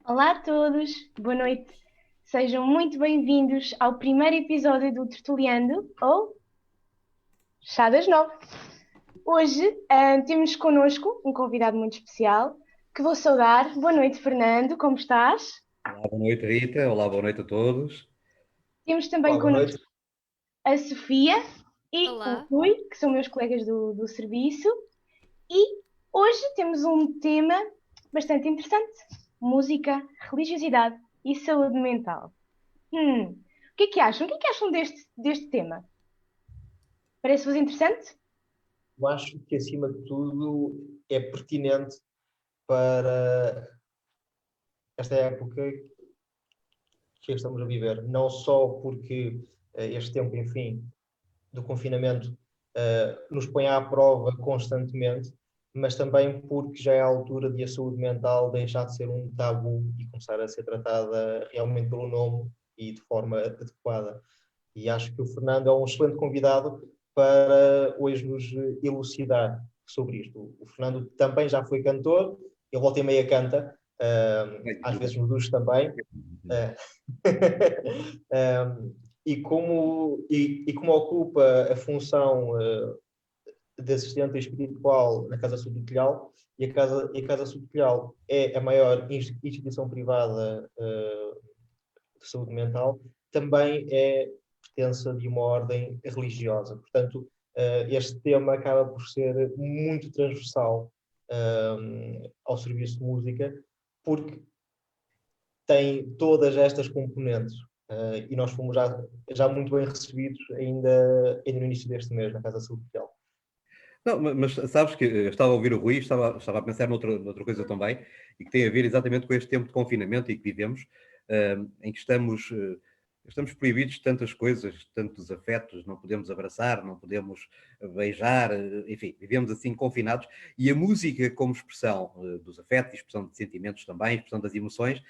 Olá a todos, boa noite. Sejam muito bem-vindos ao primeiro episódio do Tertuliando, ou Chá das Nove. Hoje temos connosco um convidado muito especial que vou saudar. Boa noite, Fernando, como estás? Olá, boa noite, Rita. Olá, boa noite a todos. Temos também Olá, boa noite. connosco a Sofia e o Olá, Rui, que são meus colegas do serviço. E hoje temos um tema bastante interessante: música, religiosidade e saúde mental. O que é que acham? O que é que acham deste tema? Parece-vos interessante? Eu acho que, acima de tudo, é pertinente para esta época que estamos a viver. Não só porque este tempo, enfim, do confinamento nos põe à prova constantemente, mas também porque já é a altura de a saúde mental deixar de ser um tabu e começar a ser tratada realmente pelo nome e de forma adequada. E acho que o Fernando é um excelente convidado para hoje nos elucidar sobre isto. O Fernando também já foi cantor, ele volta e meia canta, às vezes no duche também. Uh, como ocupa a função de assistente espiritual na Casa Sul do Telhal, e a Casa Sul do Telhal é a maior instituição privada de saúde mental, também é pertença de uma ordem religiosa. Portanto, este tema acaba por ser muito transversal ao serviço de música, porque tem todas estas componentes. E nós fomos já muito bem recebidos ainda no início deste mês, na Casa Saúde Social. Não, mas sabes que eu estava a ouvir o Rui, estava a pensar noutra coisa também, e que tem a ver exatamente com este tempo de confinamento e que vivemos, em que estamos proibidos de tantas coisas, tantos afetos, não podemos abraçar, não podemos beijar, enfim, vivemos assim confinados, e a música como expressão dos afetos, expressão de sentimentos também, expressão das emoções,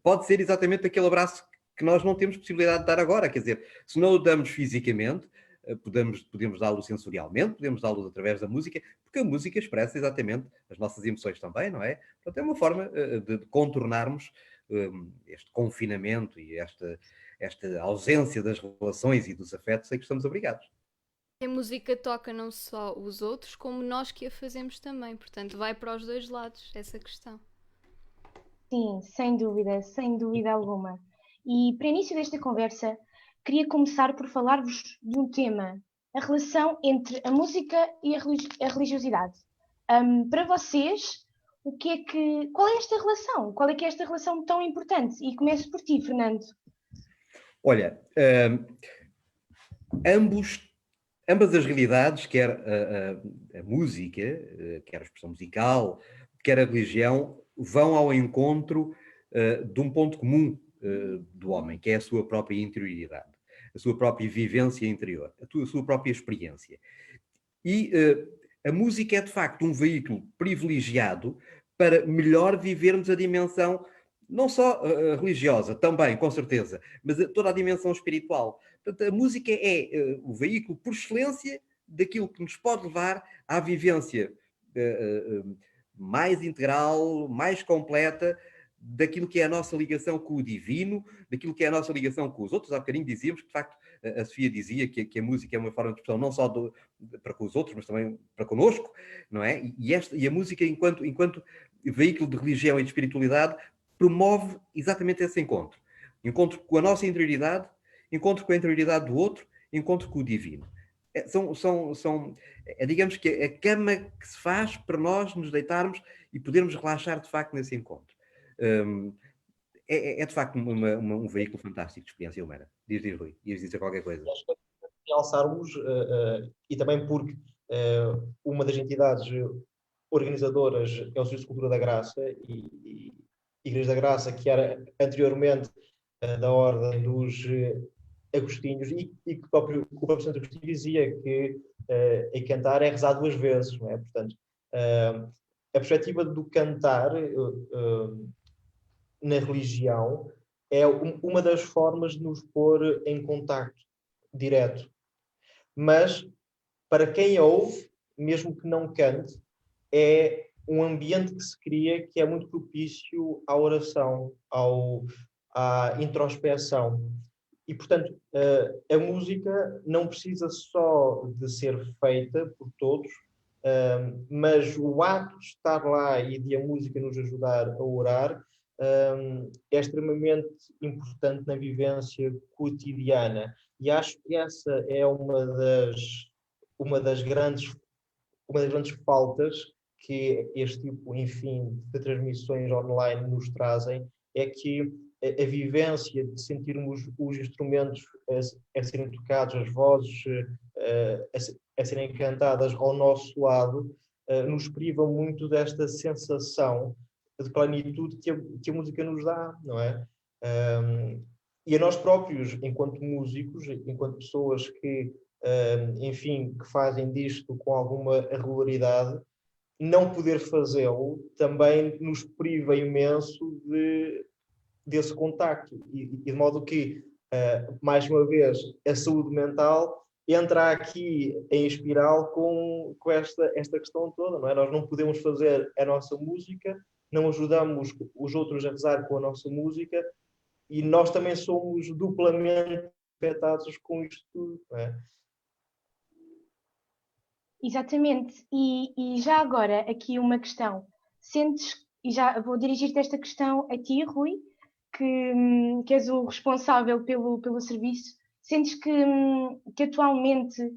pode ser exatamente aquele abraço que nós não temos possibilidade de dar agora, quer dizer, se não o damos fisicamente, podemos dá-lo sensorialmente, podemos dá-lo através da música, porque a música expressa exatamente as nossas emoções também, não é? Portanto, é uma forma de contornarmos este confinamento e esta ausência das relações e dos afetos a que estamos obrigados. a música toca não só os outros, como nós que a fazemos também. Portanto, vai para os dois lados essa questão. Sim, sem dúvida alguma. E para início desta conversa, queria começar por falar-vos de um tema: a relação entre a música e a religiosidade. Para vocês, qual é esta relação? Qual é que é esta relação tão importante? E começo por ti, Fernando. Olha, ambas as realidades, quer a música, quer a expressão musical, quer a religião, vão ao encontro de um ponto comum do homem, que é a sua própria interioridade, a sua própria vivência interior, a sua própria experiência. E a música é, de facto, um veículo privilegiado para melhor vivermos a dimensão, não só religiosa, também, com certeza, mas toda a dimensão espiritual. Portanto, a música é o veículo, por excelência, daquilo que nos pode levar à vivência mais integral, mais completa, daquilo que é a nossa ligação com o divino, daquilo que é a nossa ligação com os outros. Há bocadinho dizíamos que, de facto, a Sofia dizia que a música é uma forma de expressão não só para com os outros, mas também para connosco, não é? E a música, enquanto veículo de religião e de espiritualidade, promove exatamente esse encontro. Encontro com a nossa interioridade, encontro com a interioridade do outro, encontro com o divino. Digamos que a cama que se faz para nós nos deitarmos e podermos relaxar de facto nesse encontro. É de facto um veículo fantástico de experiência humana. Diz, Rui, ias dizer qualquer coisa. Acho que realçarmos, e também porque uma das entidades organizadoras é o Serviço de Cultura da Graça e Igreja da Graça, que era anteriormente da Ordem dos Agostinhos, e que o próprio Santo Agostinho dizia que em cantar é rezar duas vezes, não é? Portanto, a perspectiva do cantar na religião é uma das formas de nos pôr em contacto direto. Mas, para quem ouve, mesmo que não cante, é um ambiente que se cria que é muito propício à oração, à introspeção. E, portanto, a música não precisa só de ser feita por todos, mas o ato de estar lá e de a música nos ajudar a orar é extremamente importante na vivência cotidiana. E acho que essa é uma das grandes faltas que este tipo, enfim, de transmissões online nos trazem, é que a vivência de sentirmos os instrumentos a serem tocados, as vozes a serem cantadas ao nosso lado, nos priva muito desta sensação de plenitude que a música nos dá, não é? E a nós próprios, enquanto músicos, enquanto pessoas que, enfim, que fazem disto com alguma regularidade, não poder fazê-lo também nos priva imenso desse contacto. E de modo que, mais uma vez, a saúde mental entra aqui em espiral com esta questão toda, não é? Nós não podemos fazer a nossa música, não ajudamos os outros a rezar com a nossa música, e nós também somos duplamente afetados com isto tudo, não é? Exatamente. E já agora, aqui uma questão. Sentes, e já vou dirigir-te esta questão a ti, Rui, que és o responsável pelo serviço. Sentes que atualmente,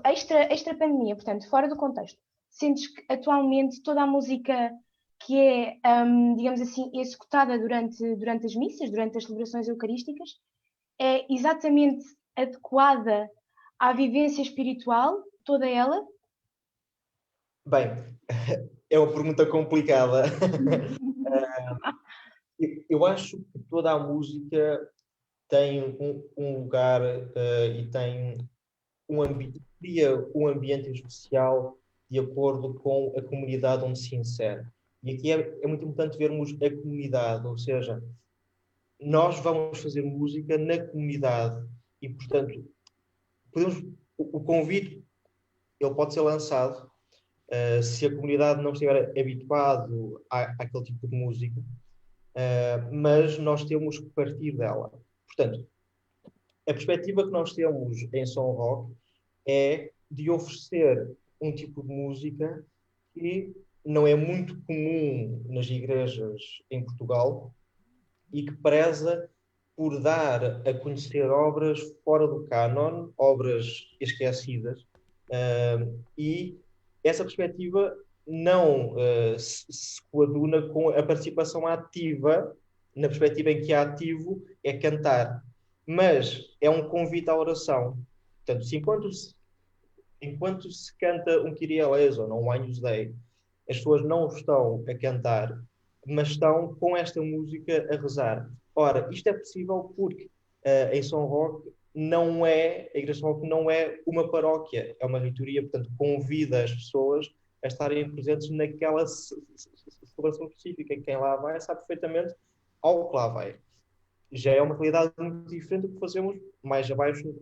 extra pandemia, portanto, fora do contexto, sentes que atualmente toda a música que é, digamos assim, executada durante as missas, durante as celebrações eucarísticas, é exatamente adequada à vivência espiritual, toda ela? Bem, é uma pergunta complicada. Eu acho que toda a música tem um lugar e tem cria um ambiente especial de acordo com a comunidade onde se insere. E aqui é muito importante vermos a comunidade, ou seja, nós vamos fazer música na comunidade e, portanto, o convite ele pode ser lançado se a comunidade não estiver habituado àquele tipo de música, mas nós temos que partir dela. Portanto, a perspectiva que nós temos em Som Rock é de oferecer um tipo de música que não é muito comum nas igrejas em Portugal e que preza por dar a conhecer obras fora do cânon, obras esquecidas, e essa perspectiva não se coaduna com a participação ativa, na perspectiva em que é ativo é cantar, mas é um convite à oração. Portanto, enquanto se canta um Kyrie eleison ou um Agnus Dei, as pessoas não estão a cantar, mas estão com esta música a rezar. Ora, isto é possível porque em São Roque a Igreja de São Roque não é uma paróquia, é uma reitoria, portanto, convida as pessoas a estarem presentes naquela celebração específica. Quem lá vai sabe perfeitamente ao que lá vai. Já é uma realidade muito diferente do que fazemos mais abaixo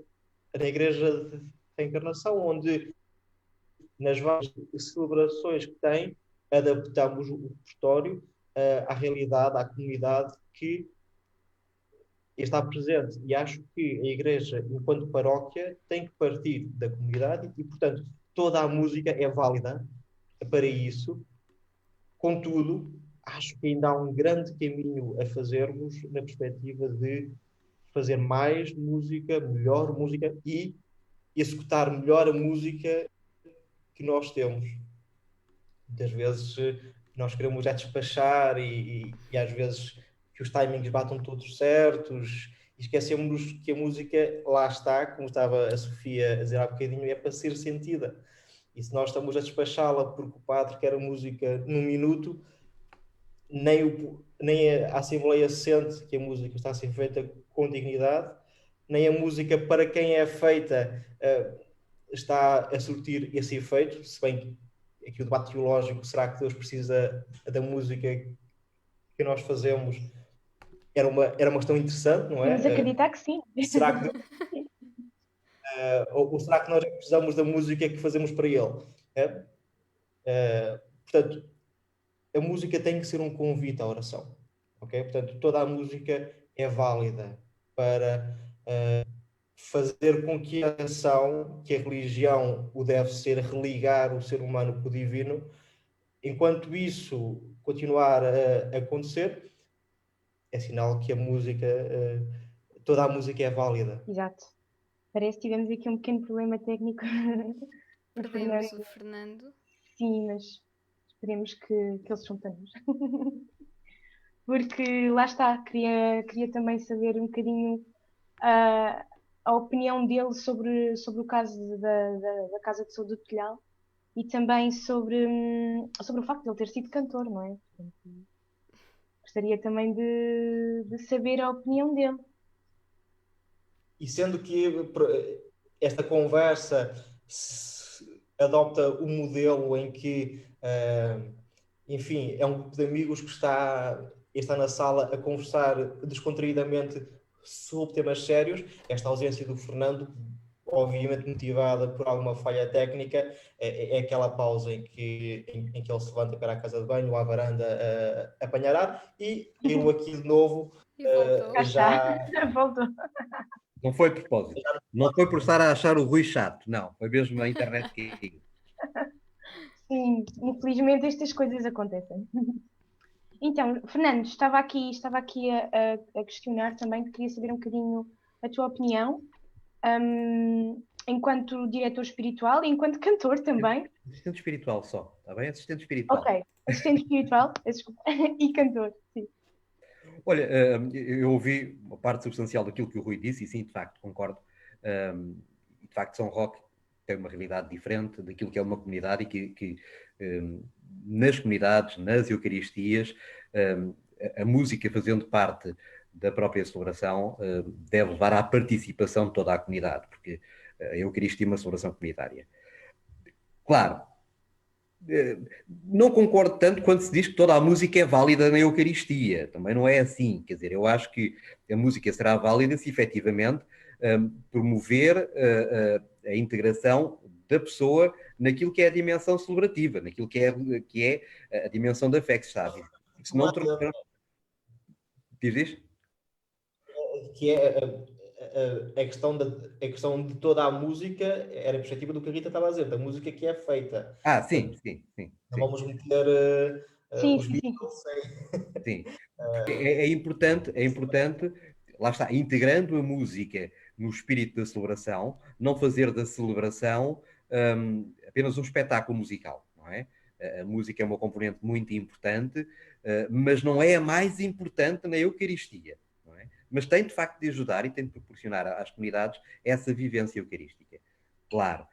na Igreja da Encarnação, onde nas várias celebrações que tem, adaptamos o repertório à realidade, à comunidade que está presente. E acho que a Igreja, enquanto paróquia, tem que partir da comunidade e, portanto, toda a música é válida para isso. Contudo, acho que ainda há um grande caminho a fazermos na perspectiva de fazer mais música, melhor música e executar melhor a música que nós temos. Muitas vezes nós queremos é despachar e às vezes que os timings batam todos certos e esquecemos que a música lá está, como estava a Sofia a dizer há bocadinho, é para ser sentida. E se nós estamos a despachá-la porque o padre quer a música num minuto, nem a Assembleia sente que a música está a ser feita com dignidade, nem a música para quem é feita está a surtir esse efeito, se bem que aqui o debate teológico, será que Deus precisa da música que nós fazemos, era uma questão interessante, não é? Vamos acreditar que sim. Será que ou será que nós precisamos da música que fazemos para ele? Portanto, a música tem que ser um convite à oração. Ok? Portanto, toda a música é válida para fazer com que a ação, que a religião o deve ser, religar o ser humano com o divino. Enquanto isso continuar a acontecer, é sinal que a música, toda a música é válida. Exato. Parece que tivemos aqui um pequeno problema técnico. O Perdemos Fernando, o Fernando. sim, mas esperemos que eles se juntamos. Porque lá está, queria também saber um bocadinho a opinião dele sobre o caso da Casa de Saúde do Telhal e também sobre o facto de ele ter sido cantor, não é? Portanto, gostaria também de saber a opinião dele. E sendo que esta conversa adopta o modelo em que, enfim, é um grupo de amigos que está na sala a conversar descontraídamente sobre temas sérios, esta ausência do Fernando, obviamente motivada por alguma falha técnica, é aquela pausa em que ele se levanta para a casa de banho ou à varanda a apanhar ar e eu aqui de novo E voltou. Cá já. está, voltou. Não foi de propósito. Não foi por estar a achar o Rui chato, não. Foi mesmo a internet que... Sim, infelizmente estas coisas acontecem. Então, Fernando, estava aqui a questionar também, queria saber um bocadinho a tua opinião, enquanto diretor espiritual e enquanto cantor também. Assistente espiritual só, está bem? Assistente espiritual. Ok, assistente espiritual, desculpa, e cantor, sim. Olha, eu ouvi uma parte substancial daquilo que o Rui disse e sim, de facto, concordo. De facto, São Roque tem uma realidade diferente daquilo que é uma comunidade e que nas comunidades, nas Eucaristias, a música fazendo parte da própria celebração deve levar à participação de toda a comunidade, porque a Eucaristia é uma celebração comunitária. Claro, não concordo tanto quando se diz que toda a música é válida na Eucaristia. Também não é assim. Quer dizer, eu acho que a música será válida se efetivamente promover a integração da pessoa naquilo que é a dimensão celebrativa, naquilo que é a dimensão da fé que se está a viver. Se não... Diz? Que é a questão de toda a música era a perspectiva do que a Rita estava a dizer, da música que é feita. Sim. Não vamos meter Sim, os sim, sim. Beatles Sim. É importante, lá está, integrando a música no espírito da celebração, não fazer da celebração apenas um espetáculo musical, não é? A música é uma componente muito importante, mas não é a mais importante na Eucaristia, não é? Mas tem de facto de ajudar e tem de proporcionar às comunidades essa vivência eucarística. Claro,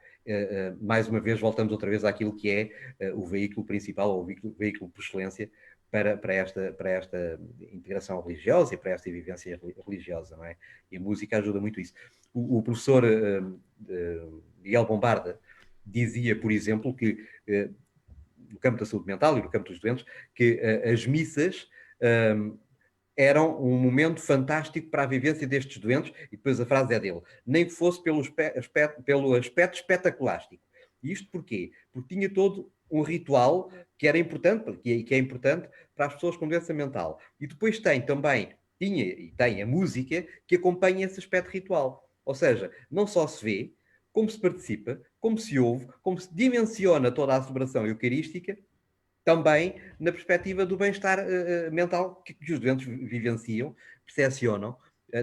mais uma vez voltamos outra vez àquilo que é o veículo principal, ou o veículo por excelência para esta integração religiosa e para esta vivência religiosa, não é? E a música ajuda muito isso. O professor Miguel Bombarda dizia, por exemplo, que no campo da saúde mental e no campo dos doentes, que as missas eram um momento fantástico para a vivência destes doentes, e depois a frase é dele, nem que fosse pelo aspecto espetaculástico. E isto porquê? Porque tinha todo um ritual que era importante, que é importante para as pessoas com doença mental. E depois tem também, tinha e tem a música que acompanha esse aspecto ritual. Ou seja, não só se vê, como se participa, como se ouve, como se dimensiona toda a celebração eucarística, também na perspectiva do bem-estar mental que os doentes vivenciam, percepcionam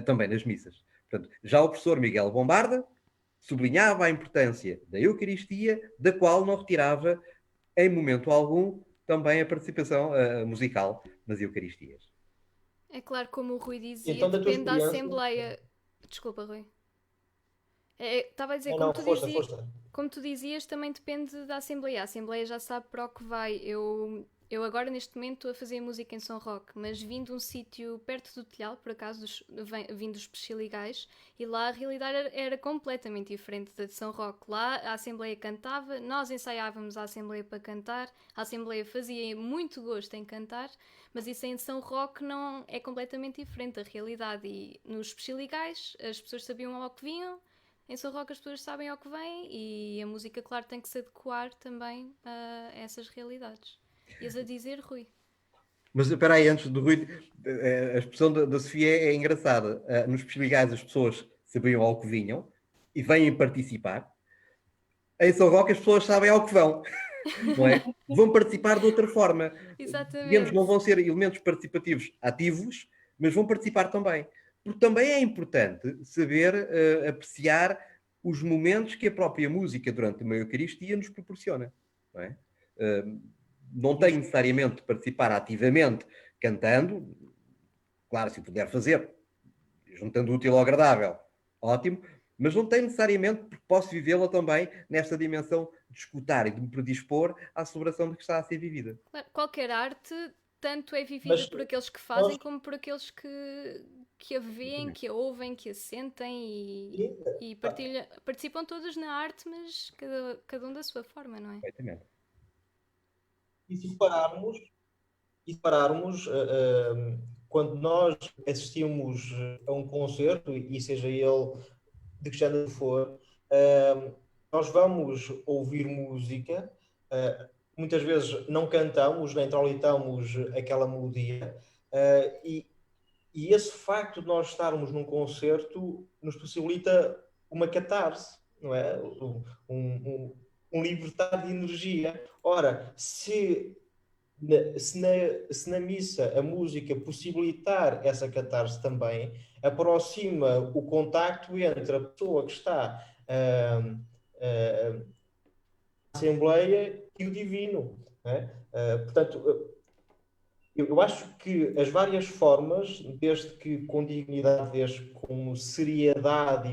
também nas missas. Portanto, já o professor Miguel Bombarda sublinhava a importância da Eucaristia, da qual não retirava, em momento algum, também a participação musical nas Eucaristias. É claro, como o Rui dizia, Então, da tua depende da experiência... Assembleia. Desculpa, Rui. Estava a dizer, Não, força. como tu dizias, também depende da Assembleia. A Assembleia já sabe para o que vai. Eu agora, neste momento, estou a fazer música em São Roque, mas vim de um sítio perto do Telhal, por acaso, vim dos Pechiligais, e lá a realidade era completamente diferente da de São Roque. Lá a Assembleia cantava, nós ensaiávamos a Assembleia para cantar, a Assembleia fazia muito gosto em cantar, mas isso em São Roque não é completamente diferente da realidade. E nos Pechiligais as pessoas sabiam ao que vinham, em São Roque as pessoas sabem ao que vêm e a música, claro, tem que se adequar também a essas realidades. Ias a dizer, Rui? Mas espera aí, antes do Rui, a expressão da Sofia é engraçada. Nos Perspigais as pessoas sabiam ao que vinham e vêm participar. Em São Roque as pessoas sabem ao que vão, não é? Vão participar de outra forma. Digamos, Exatamente. não vão ser elementos participativos ativos, mas vão participar também. Porque também é importante saber apreciar os momentos que a própria música durante uma Eucaristia nos proporciona, não é? Não tenho necessariamente de participar ativamente cantando, claro, se puder fazer, juntando o útil ao agradável, ótimo, mas não tenho necessariamente, porque posso vivê-la também nesta dimensão de escutar e de me predispor à celebração de que está a ser vivida. Claro, qualquer arte tanto é vivida Mas por aqueles que nós, fazem como por aqueles que a veem, que a ouvem, que a sentem e participam todos na arte, mas cada um da sua forma, não é? Perfeitamente. e se pararmos, quando nós assistimos a um concerto, e seja ele de que género for, nós vamos ouvir música, muitas vezes não cantamos, nem traulitamos aquela melodia, e esse facto de nós estarmos num concerto nos possibilita uma catarse, não é? Um libertar de energia. Ora, se na missa a música possibilitar essa catarse também, aproxima o contacto entre a pessoa que está na Assembleia e o Divino. Não é? Portanto, eu acho que as várias formas, desde que com dignidade, desde com seriedade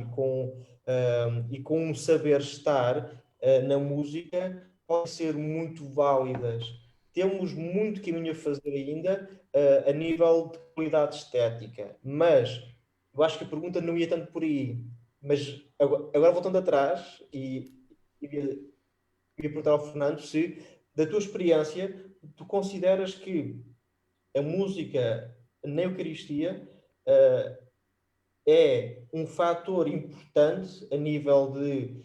e com um saber estar na música, podem ser muito válidas. Temos muito caminho a fazer ainda a nível de qualidade estética, mas eu acho que a pergunta não ia tanto por aí. Mas agora voltando atrás, e ia perguntar ao Fernando se, da tua experiência, tu consideras que a música na Eucaristia é um fator importante a nível de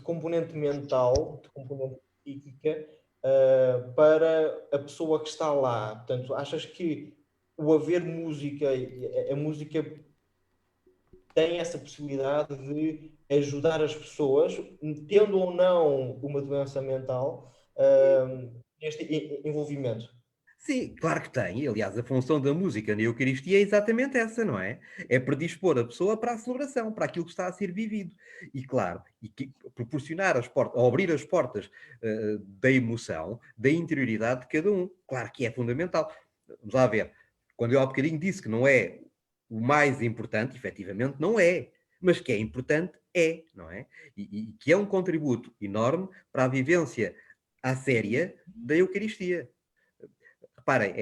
componente mental, de componente psíquica, para a pessoa que está lá. Portanto, achas que o haver música, a música tem essa possibilidade de ajudar as pessoas, tendo ou não uma doença mental, neste envolvimento? Sim, claro que tem. Aliás, a função da música na Eucaristia é exatamente essa, não é? É predispor a pessoa para a celebração, para aquilo que está a ser vivido. E claro, proporcionar as portas, ou abrir as portas da emoção, da interioridade de cada um. Claro que é fundamental. Vamos lá ver. Quando eu há bocadinho disse que não é o mais importante, efetivamente não é. Mas que é importante, é, não é? E que é um contributo enorme para a vivência à séria da Eucaristia. Reparem,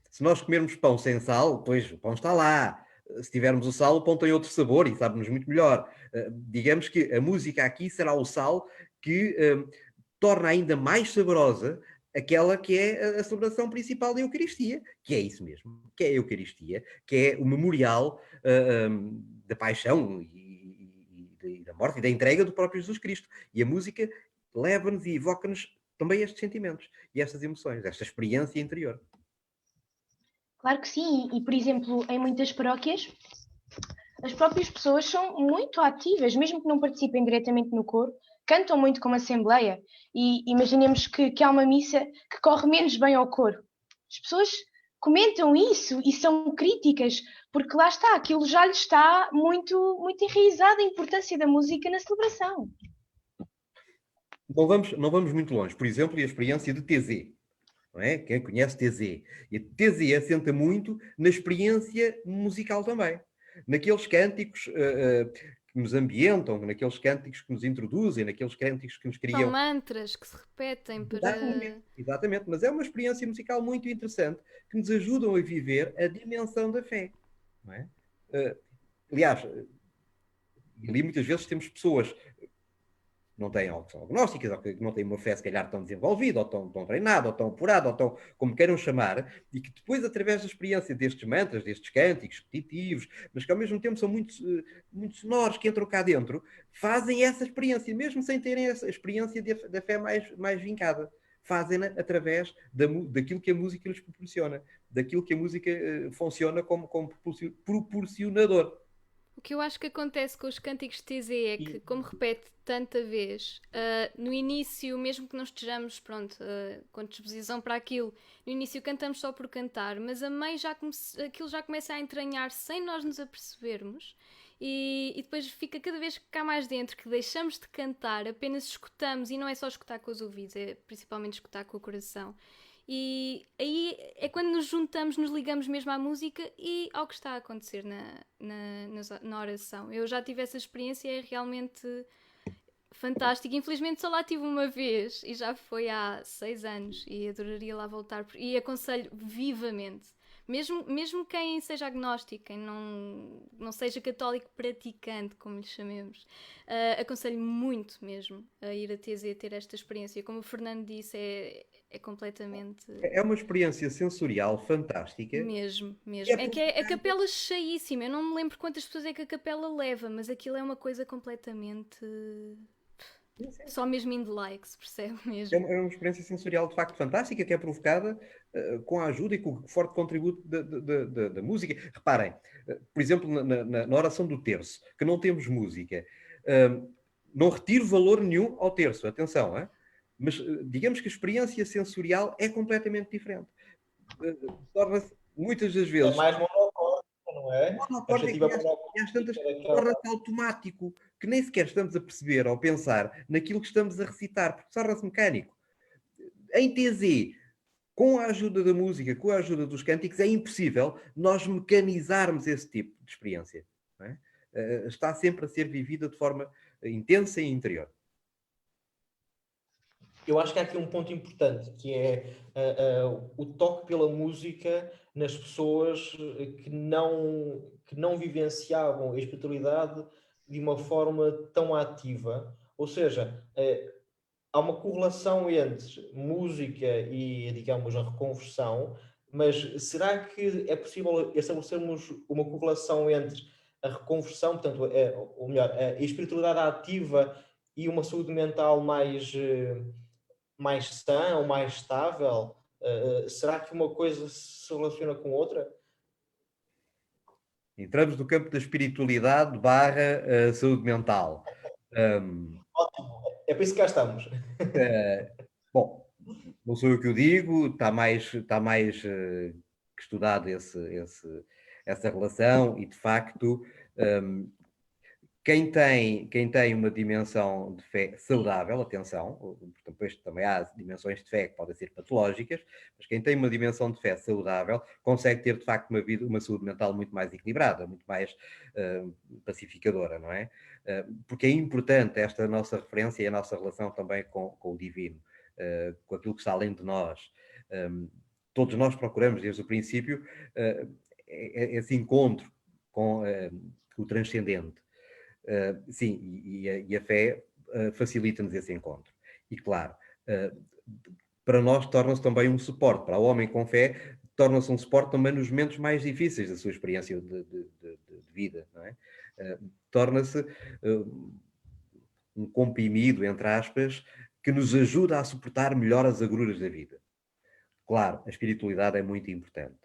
se nós comermos pão sem sal, pois o pão está lá. Se tivermos o sal, o pão tem outro sabor e sabe-nos muito melhor. Digamos que a música aqui será o sal que torna ainda mais saborosa aquela que é a celebração principal da Eucaristia, que é isso mesmo, que é a Eucaristia, que é o memorial da paixão e da morte e da entrega do próprio Jesus Cristo. E a música leva-nos e evoca-nos também estes sentimentos e estas emoções, esta experiência interior. Claro que sim, e por exemplo, em muitas paróquias, as próprias pessoas são muito ativas, mesmo que não participem diretamente no coro, cantam muito como assembleia. E imaginemos que há uma missa que corre menos bem ao coro. As pessoas comentam isso e são críticas, porque lá está, aquilo já lhes está muito, muito enraizado, a importância da música na celebração. Não vamos muito longe. Por exemplo, a experiência de TZ. Não é? Quem conhece TZ? E TZ assenta muito na experiência musical também. Naqueles cânticos que nos ambientam, naqueles cânticos que nos introduzem, naqueles cânticos que nos criam. São mantras que se repetem para... Exatamente, mas é uma experiência musical muito interessante que nos ajudam a viver a dimensão da fé. Não é? Aliás, ali muitas vezes temos pessoas não têm, ou que são agnósticas, ou que não têm uma fé se calhar tão desenvolvida, ou tão treinada, ou tão apurada, ou tão, como queiram chamar, e que depois, através da experiência destes mantras, destes cânticos repetitivos, mas que ao mesmo tempo são muito sonoros, que entram cá dentro, fazem essa experiência, mesmo sem terem essa experiência da fé mais vincada. Fazem-na através daquilo que a música lhes proporciona, daquilo que a música funciona como proporcionador. O que eu acho que acontece com os cânticos de TZ é que, como repete tanta vez, no início, mesmo que não estejamos com disposição para aquilo, no início cantamos só por cantar, mas a meio aquilo já começa a entranhar sem nós nos apercebermos, e depois fica cada vez que cá mais dentro, que deixamos de cantar, apenas escutamos, e não é só escutar com os ouvidos, é principalmente escutar com o coração. E aí é quando nos juntamos, nos ligamos mesmo à música e ao que está a acontecer na oração. Eu já tive essa experiência, é realmente fantástico. Infelizmente só lá tive uma vez e já foi há 6 anos e adoraria lá voltar. E aconselho vivamente. Mesmo quem seja agnóstico, quem não seja católico praticante, como lhe chamemos, aconselho muito mesmo a ir a TZ ter esta experiência. Como o Fernando disse, é completamente... É uma experiência sensorial fantástica. Mesmo. É que é a capela cheíssima. Eu não me lembro quantas pessoas é que a capela leva, mas aquilo é uma coisa completamente... Só mesmo indo lá é que se percebe mesmo. É uma experiência sensorial de facto fantástica, que é provocada com a ajuda e com o forte contributo da música. Reparem, por exemplo, na oração do terço, que não temos música, não retiro valor nenhum ao terço, atenção, mas digamos que a experiência sensorial é completamente diferente. Torna-se muitas das vezes... É mais monocórdica, não é? Monocórdica, e às tantas torna-se automático, que nem sequer estamos a perceber ou pensar naquilo que estamos a recitar, porque torna-se mecânico. Em TZ, com a ajuda da música, com a ajuda dos cânticos, é impossível nós mecanizarmos esse tipo de experiência. Não é? Está sempre a ser vivida de forma intensa e interior. Eu acho que há aqui um ponto importante, que é o toque pela música nas pessoas que não vivenciavam a espiritualidade de uma forma tão ativa. Ou seja, há uma correlação entre música e, digamos, a reconversão, mas será que é possível estabelecermos uma correlação entre a reconversão, portanto, ou melhor, a espiritualidade ativa e uma saúde mental mais sã ou mais estável? Será que uma coisa se relaciona com outra? Entramos no campo da espiritualidade / saúde mental. Ótimo, é por isso que cá estamos. Bom, não sou eu que o digo, está mais que estudado essa relação e, de facto, quem tem uma dimensão de fé saudável, atenção, porque depois também há dimensões de fé que podem ser patológicas, mas quem tem uma dimensão de fé saudável consegue ter, de facto, uma saúde mental muito mais equilibrada, muito mais pacificadora, não é? Porque é importante esta nossa referência e a nossa relação também com o divino, com aquilo que está além de nós. Todos nós procuramos, desde o princípio, esse encontro com o transcendente. Sim, e a fé facilita-nos esse encontro. E claro, para nós torna-se também um suporte. Para o homem com fé, torna-se um suporte também nos momentos mais difíceis da sua experiência de vida. Não é? Torna-se um comprimido, entre aspas, que nos ajuda a suportar melhor as agruras da vida. Claro, a espiritualidade é muito importante.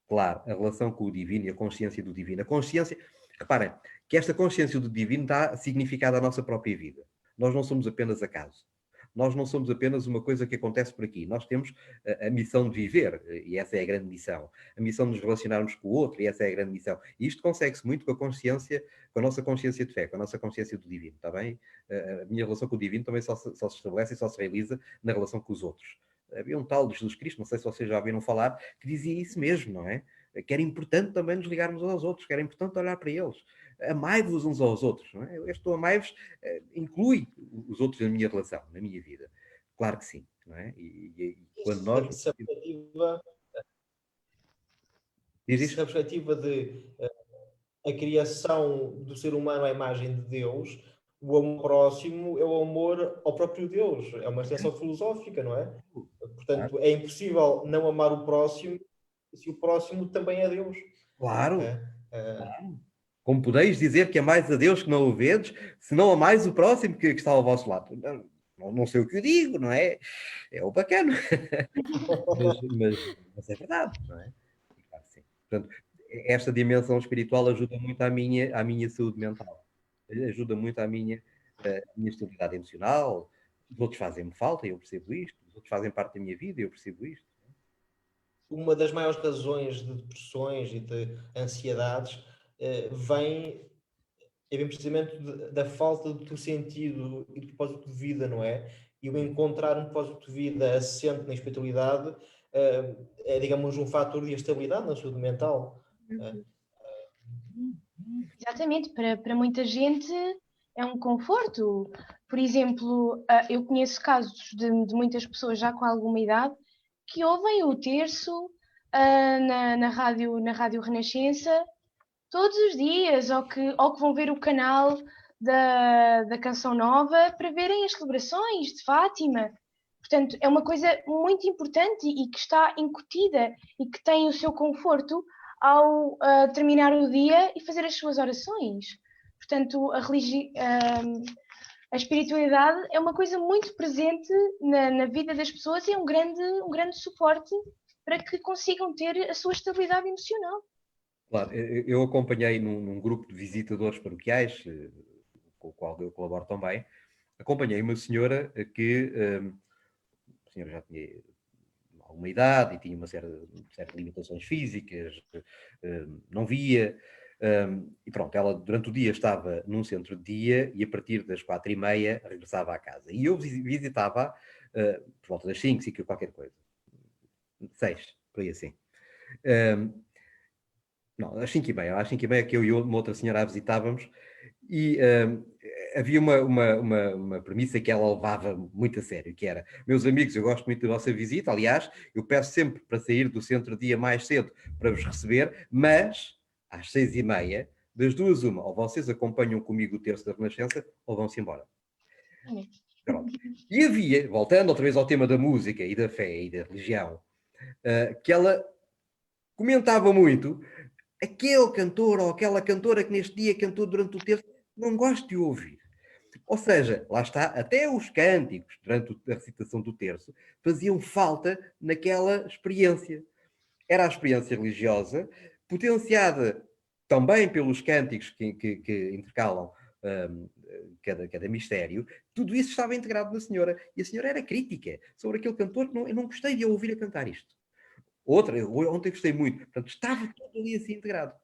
Claro, a relação com o divino e a consciência do divino. A consciência, reparem, que esta consciência do divino dá significado à nossa própria vida. Nós não somos apenas acaso. Nós não somos apenas uma coisa que acontece por aqui. Nós temos a missão de viver, e essa é a grande missão. A missão de nos relacionarmos com o outro, e essa é a grande missão. E isto consegue-se muito com a nossa consciência de fé, com a nossa consciência do divino, está bem? A minha relação com o divino também só se estabelece e só se realiza na relação com os outros. Havia um tal de Jesus Cristo, não sei se vocês já ouviram falar, que dizia isso mesmo, não é? Que era importante também nos ligarmos uns aos outros, que era importante olhar para eles. Amai-vos uns aos outros, não é? Este amai-vos inclui os outros na minha relação, na minha vida. Claro que sim, não é? E quando nós... Se a perspectiva de a criação do ser humano à imagem de Deus, o amor próximo é o amor ao próprio Deus, é uma extensão filosófica, não é? Portanto, é impossível não amar o próximo se o próximo também é Deus. Claro. É. Como podeis dizer que amais a Deus que não o vedes, se não amais o próximo que está ao vosso lado? Não sei o que eu digo, não é? É o bacana. mas é verdade, não é? Claro, sim. Portanto, esta dimensão espiritual ajuda muito à minha saúde mental. Ajuda muito à minha estabilidade emocional. Os outros fazem-me falta, eu percebo isto. Os outros fazem parte da minha vida, eu percebo isto. Uma das maiores razões de depressões e de ansiedades vem precisamente da falta do sentido e do propósito de vida, não é? E o encontrar um propósito de vida assente na espiritualidade é, digamos, um fator de estabilidade na saúde mental. Exatamente, para muita gente é um conforto. Por exemplo, eu conheço casos de muitas pessoas já com alguma idade que ouvem o terço na rádio Renascença todos os dias, ou que vão ver o canal da Canção Nova para verem as celebrações de Fátima. Portanto, é uma coisa muito importante e que está incutida e que tem o seu conforto ao terminar o dia e fazer as suas orações. Portanto, a espiritualidade é uma coisa muito presente na vida das pessoas e é um grande suporte para que consigam ter a sua estabilidade emocional. Claro, eu acompanhei num grupo de visitadores paroquiais, com o qual eu colaboro também, acompanhei uma senhora que a senhora já tinha alguma idade e tinha uma série de limitações físicas, não via, e pronto, ela durante o dia estava num centro de dia e a partir das 4h30 regressava à casa. E eu visitava por volta das 5, qualquer coisa. 6, por aí assim. Não, às 5h30. Às 5h30 que eu e uma outra senhora a visitávamos e havia uma premissa que ela levava muito a sério, que era: meus amigos, eu gosto muito da vossa visita, aliás, eu peço sempre para sair do centro-dia mais cedo para vos receber, mas às 6h30, das duas uma, ou vocês acompanham comigo o terço da Renascença, ou vão-se embora. Pronto. E havia, voltando outra vez ao tema da música e da fé e da religião, que ela comentava muito: aquele cantor ou aquela cantora que neste dia cantou durante o terço, não gosto de ouvir. Ou seja, lá está, até os cânticos durante a recitação do terço faziam falta naquela experiência. Era a experiência religiosa, potenciada também pelos cânticos que intercalam cada mistério. Tudo isso estava integrado na senhora. E a senhora era crítica sobre aquele cantor que eu não gostei de ouvir a cantar isto. Ontem gostei muito. Portanto, estava tudo ali assim integrado.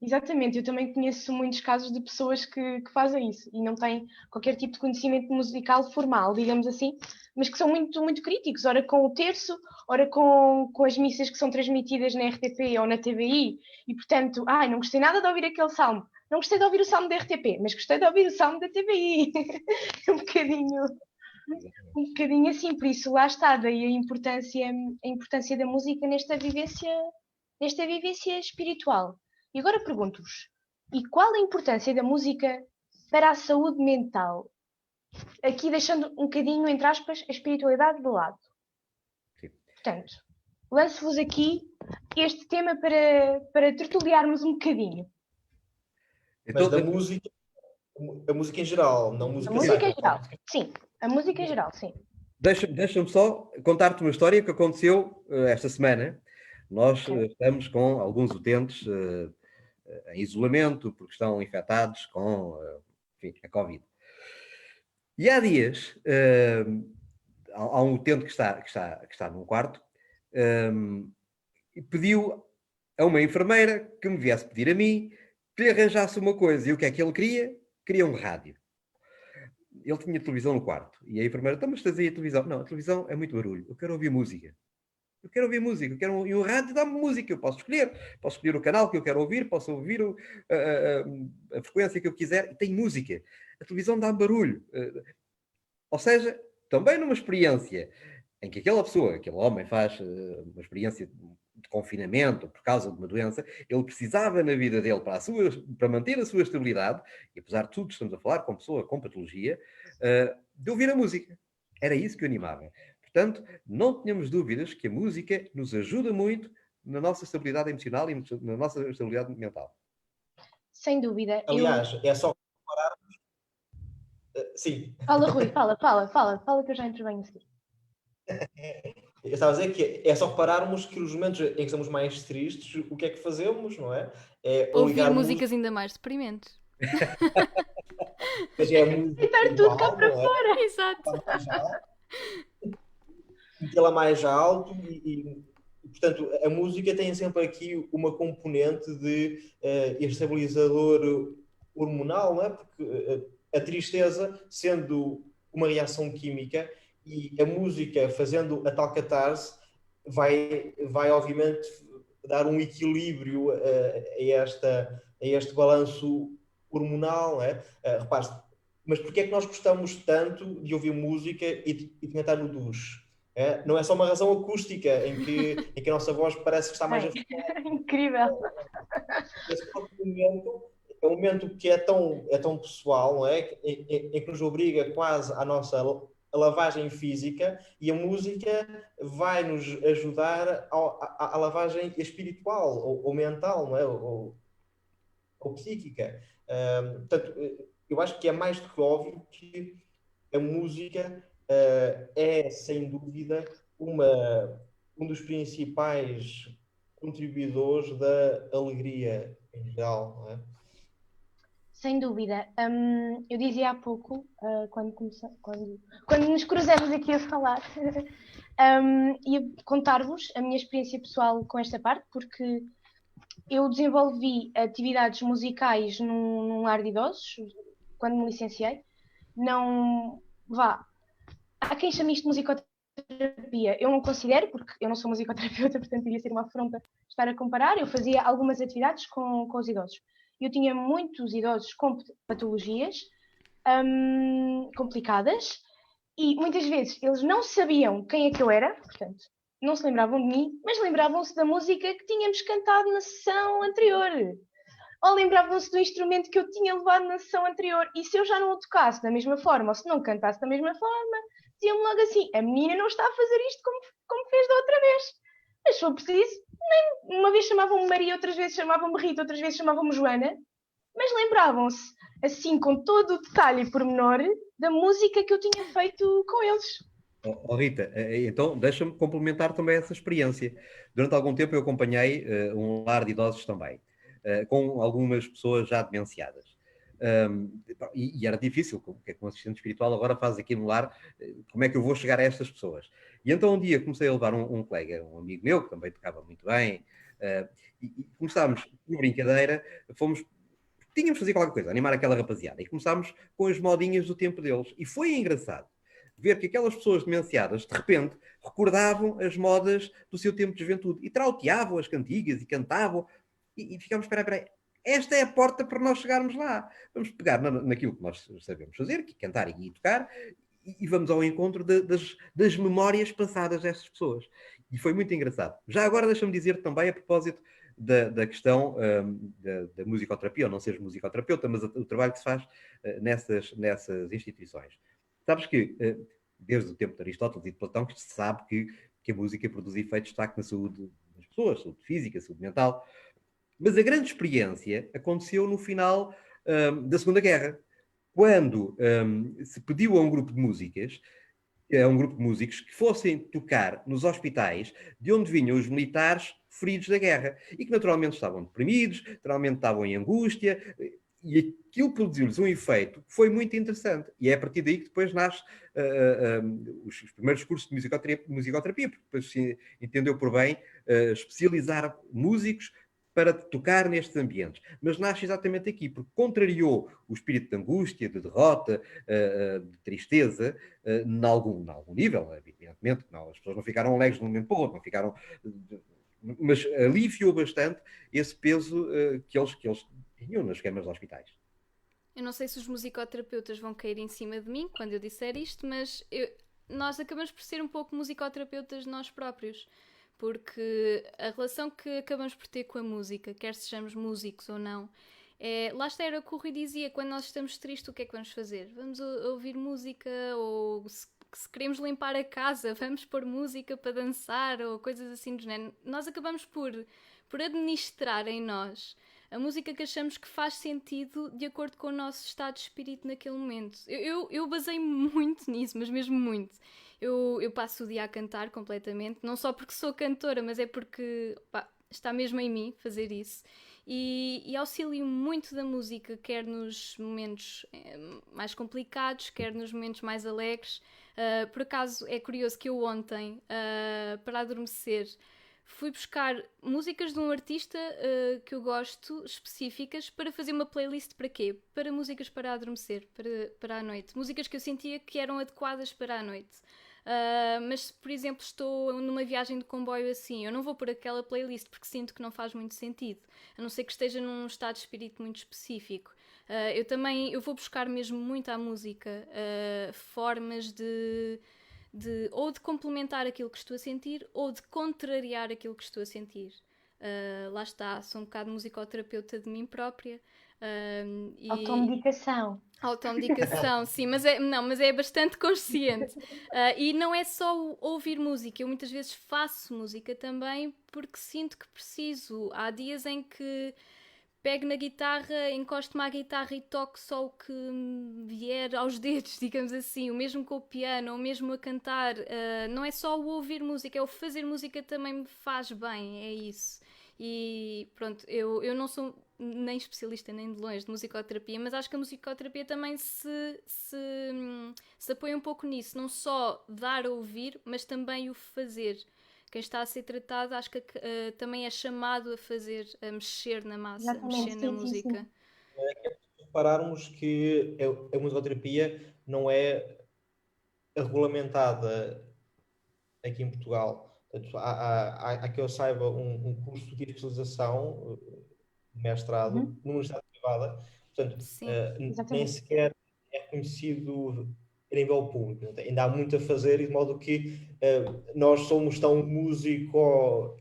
Exatamente, eu também conheço muitos casos de pessoas que fazem isso e não têm qualquer tipo de conhecimento musical formal, digamos assim, mas que são muito, muito críticos, ora com o terço, ora com as missas que são transmitidas na RTP ou na TVI, e portanto, não gostei nada de ouvir aquele salmo, não gostei de ouvir o salmo da RTP, mas gostei de ouvir o salmo da TVI. É um bocadinho assim, por isso lá está, daí a importância da música nesta vivência espiritual. E agora pergunto-vos, e qual a importância da música para a saúde mental? Aqui deixando um bocadinho, entre aspas, a espiritualidade de lado. Sim. Portanto, lanço-vos aqui este tema para tertuliarmos um bocadinho. Mas da música, a música em geral, não música sacra. A música em geral, sim. A música em geral, sim. Deixa-me só contar-te uma história que aconteceu esta semana. Nós estamos com alguns utentes em isolamento porque estão infectados com a Covid. E há dias há um utente que está num quarto e pediu a uma enfermeira que me viesse pedir a mim que lhe arranjasse uma coisa. E o que é que ele queria? Queria um rádio. Ele tinha televisão no quarto. E a enfermeira: então, mas tens aí a televisão? Não, a televisão é muito barulho. Eu quero ouvir música. E o rádio dá-me música. Eu posso escolher o canal que eu quero ouvir, posso ouvir a frequência que eu quiser. E tem música. A televisão dá-me barulho. Ou seja, também numa experiência em que aquela pessoa, aquele homem faz uma experiência de confinamento, por causa de uma doença, ele precisava na vida dele, para manter a sua estabilidade, e apesar de tudo estamos a falar com pessoa com patologia, de ouvir a música. Era isso que o animava. Portanto, não tenhamos dúvidas que a música nos ajuda muito na nossa estabilidade emocional e na nossa estabilidade mental. Sem dúvida. Aliás, é só comparar. Sim, Fala, Rui, fala que eu já intervenho a seguir. eu estava a dizer que é só repararmos que nos momentos em que estamos mais tristes, o que é que fazemos, não é? É Ouvir ligar músicas ainda mais deprimentes. mas é a música Deitar tudo cá igual, para não é? fora. Exato. Mais alto, metê-la mais alto portanto, a música tem sempre aqui uma componente de estabilizador hormonal, não é? Porque a tristeza, sendo uma reação química, e a música fazendo a tal catarse, vai obviamente dar um equilíbrio a este balanço hormonal, não é? Repare, mas porquê é que nós gostamos tanto de ouvir música e de cantar no duche? Não é só uma razão acústica em que a nossa voz parece que está mais Incrível. esse próprio momento é um momento que é tão pessoal, não é? Em que nos obriga quase à nossa lavagem física, e a música vai nos ajudar à lavagem espiritual ou mental, não é? Ou psíquica. Portanto, eu acho que é mais do que óbvio que a música é, sem dúvida, um dos principais contribuidores da alegria em geral, não é? Sem dúvida. Eu dizia há pouco, quando nos cruzamos aqui a falar, ia contar-vos a minha experiência pessoal com esta parte, porque eu desenvolvi atividades musicais num lar de idosos, quando me licenciei. Não, vá, há quem chame isto de musicoterapia. Eu não considero, porque eu não sou musicoterapeuta, portanto iria ser uma afronta estar a comparar. Eu fazia algumas atividades com os idosos. Eu tinha muitos idosos com patologias complicadas, e muitas vezes eles não sabiam quem é que eu era, portanto, não se lembravam de mim, mas lembravam-se da música que tínhamos cantado na sessão anterior. Ou lembravam-se do instrumento que eu tinha levado na sessão anterior. E se eu já não o tocasse da mesma forma, ou se não cantasse da mesma forma, diziam-me logo assim: a menina não está a fazer isto como fez da outra vez. Mas se for preciso, uma vez chamavam-me Maria, outras vezes chamavam-me Rita, outras vezes chamavam-me Joana, mas lembravam-se, assim, com todo o detalhe e pormenor, da música que eu tinha feito com eles. Oh, Rita, então deixa-me complementar também essa experiência. Durante algum tempo eu acompanhei um lar de idosos também, com algumas pessoas já demenciadas. E era difícil, porque como assistente espiritual agora faz aqui no lar, como é que eu vou chegar a estas pessoas? E então um dia comecei a levar um colega, um amigo meu, que também tocava muito bem, e começámos, por brincadeira, tínhamos de fazer qualquer coisa, animar aquela rapaziada, e começámos com as modinhas do tempo deles. E foi engraçado ver que aquelas pessoas demenciadas, de repente, recordavam as modas do seu tempo de juventude e trauteavam as cantigas e cantavam, e ficámos, espera, esta é a porta para nós chegarmos lá. Vamos pegar naquilo que nós sabemos fazer, que é cantar e tocar, e vamos ao encontro das memórias passadas destas pessoas. E foi muito engraçado. Já agora deixa-me dizer também, a propósito da questão da musicoterapia, ou não seres musicoterapeuta, mas o trabalho que se faz nessas instituições. Sabes que, desde o tempo de Aristóteles e de Platão, que se sabe que a música produz efeitos de destaque na saúde das pessoas, saúde física, saúde mental. Mas a grande experiência aconteceu no final da Segunda Guerra, quando se pediu a um grupo de músicos que fossem tocar nos hospitais de onde vinham os militares feridos da guerra e que naturalmente estavam deprimidos, naturalmente estavam em angústia, e aquilo produziu-lhes um efeito que foi muito interessante. E é a partir daí que depois nasce os primeiros cursos de musicoterapia, porque depois se entendeu por bem especializar músicos para tocar nestes ambientes. Mas nasce exatamente aqui, porque contrariou o espírito de angústia, de derrota, de tristeza, em algum nível, evidentemente. Não, as pessoas não ficaram alegres de um momento para o outro, não ficaram... Mas aliviou bastante esse peso que eles tinham nas camas de hospitais. Eu não sei se os musicoterapeutas vão cair em cima de mim quando eu disser isto, mas nós acabamos por ser um pouco musicoterapeutas nós próprios. porque a relação que acabamos por ter com a música, quer sejamos músicos ou não, lá está, era o que o Rui dizia, quando nós estamos tristes, o que é que vamos fazer? Vamos ouvir música, ou se queremos limpar a casa, vamos pôr música para dançar, ou coisas assim do género. Nós acabamos por administrar em nós a música que achamos que faz sentido de acordo com o nosso estado de espírito naquele momento. Eu baseio-me muito nisso, mas mesmo muito. Eu passo o dia a cantar completamente, não só porque sou cantora, mas é porque está mesmo em mim fazer isso. E auxilio muito da música, quer nos momentos mais complicados, quer nos momentos mais alegres. Por acaso, é curioso que eu ontem, para adormecer, fui buscar músicas de um artista que eu gosto, específicas, para fazer uma playlist. Para quê? Para músicas para adormecer, para a noite. Músicas que eu sentia que eram adequadas para a noite. Mas se, por exemplo, estou numa viagem de comboio assim, eu não vou pôr aquela playlist porque sinto que não faz muito sentido, a não ser que esteja num estado de espírito muito específico. Eu vou buscar mesmo muito à música formas ou de complementar aquilo que estou a sentir ou de contrariar aquilo que estou a sentir. Lá está, sou um bocado musicoterapeuta de mim própria. Automedicação. Automedicação, sim, mas é bastante consciente. E não é só ouvir música, eu muitas vezes faço música também porque sinto que preciso. Há dias em que pego na guitarra, encosto-me à guitarra e toco só o que me vier aos dedos, digamos assim, o mesmo com o piano, ou mesmo a cantar. Não é só o ouvir música, é o fazer música também me faz bem, é isso. E pronto, eu não sou nem especialista nem de longe de musicoterapia, mas acho que a musicoterapia também se apoia um pouco nisso, não só dar a ouvir, mas também o fazer. Quem está a ser tratado acho que também é chamado a fazer, a mexer na massa, a mexer na música. Sim. Repararmos que a musicoterapia não é regulamentada aqui em Portugal. Portanto, há que eu saiba um curso de especialização, mestrado, numa universidade privada, portanto, nem sequer é reconhecido a nível público. Portanto, ainda há muito a fazer, e de modo que nós somos tão músico,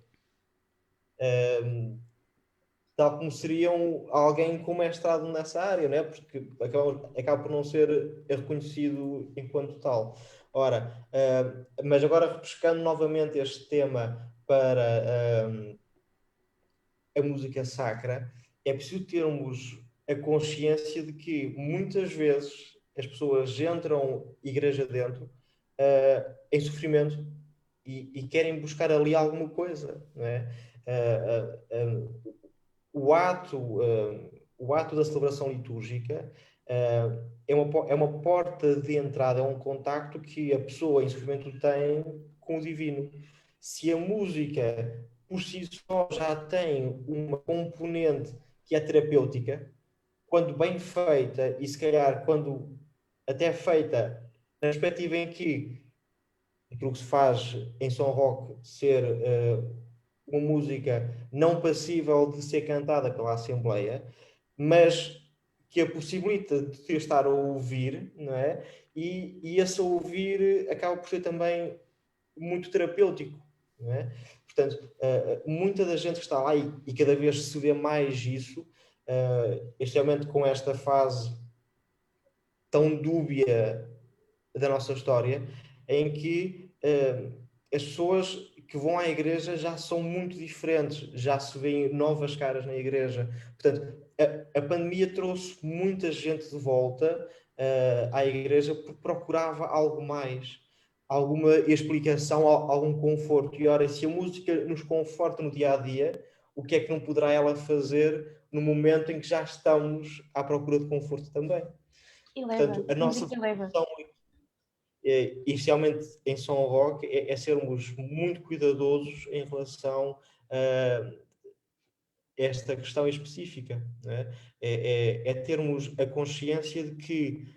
tal como seriam alguém com mestrado nessa área, não é? Porque acaba por não ser reconhecido enquanto tal. Ora, mas agora repescando novamente este tema para a música sacra, é preciso termos a consciência de que muitas vezes as pessoas entram igreja dentro em sofrimento e querem buscar ali alguma coisa, não é? O ato da celebração litúrgica é uma porta de entrada, é um contacto que a pessoa em sofrimento tem com o divino. Se a música por si só já tem uma componente que é terapêutica, quando bem feita, e se calhar quando até feita na perspectiva em que aquilo que se faz em som rock ser uma música não passível de ser cantada pela Assembleia, mas que a possibilita de estar a ouvir, não é? E esse ouvir acaba por ser também muito terapêutico, não é? Portanto, muita da gente que está lá, e cada vez se vê mais isso, especialmente com esta fase tão dúbia da nossa história, em que as pessoas que vão à igreja já são muito diferentes, já se veem novas caras na igreja. Portanto, a pandemia trouxe muita gente de volta à igreja porque procurava algo mais, alguma explicação, algum conforto. E ora, se a música nos conforta no dia-a-dia, o que é que não poderá ela fazer no momento em que já estamos à procura de conforto também? Portanto, a nossa função, inicialmente em som rock, é sermos muito cuidadosos em relação a esta questão específica, né? É termos a consciência de que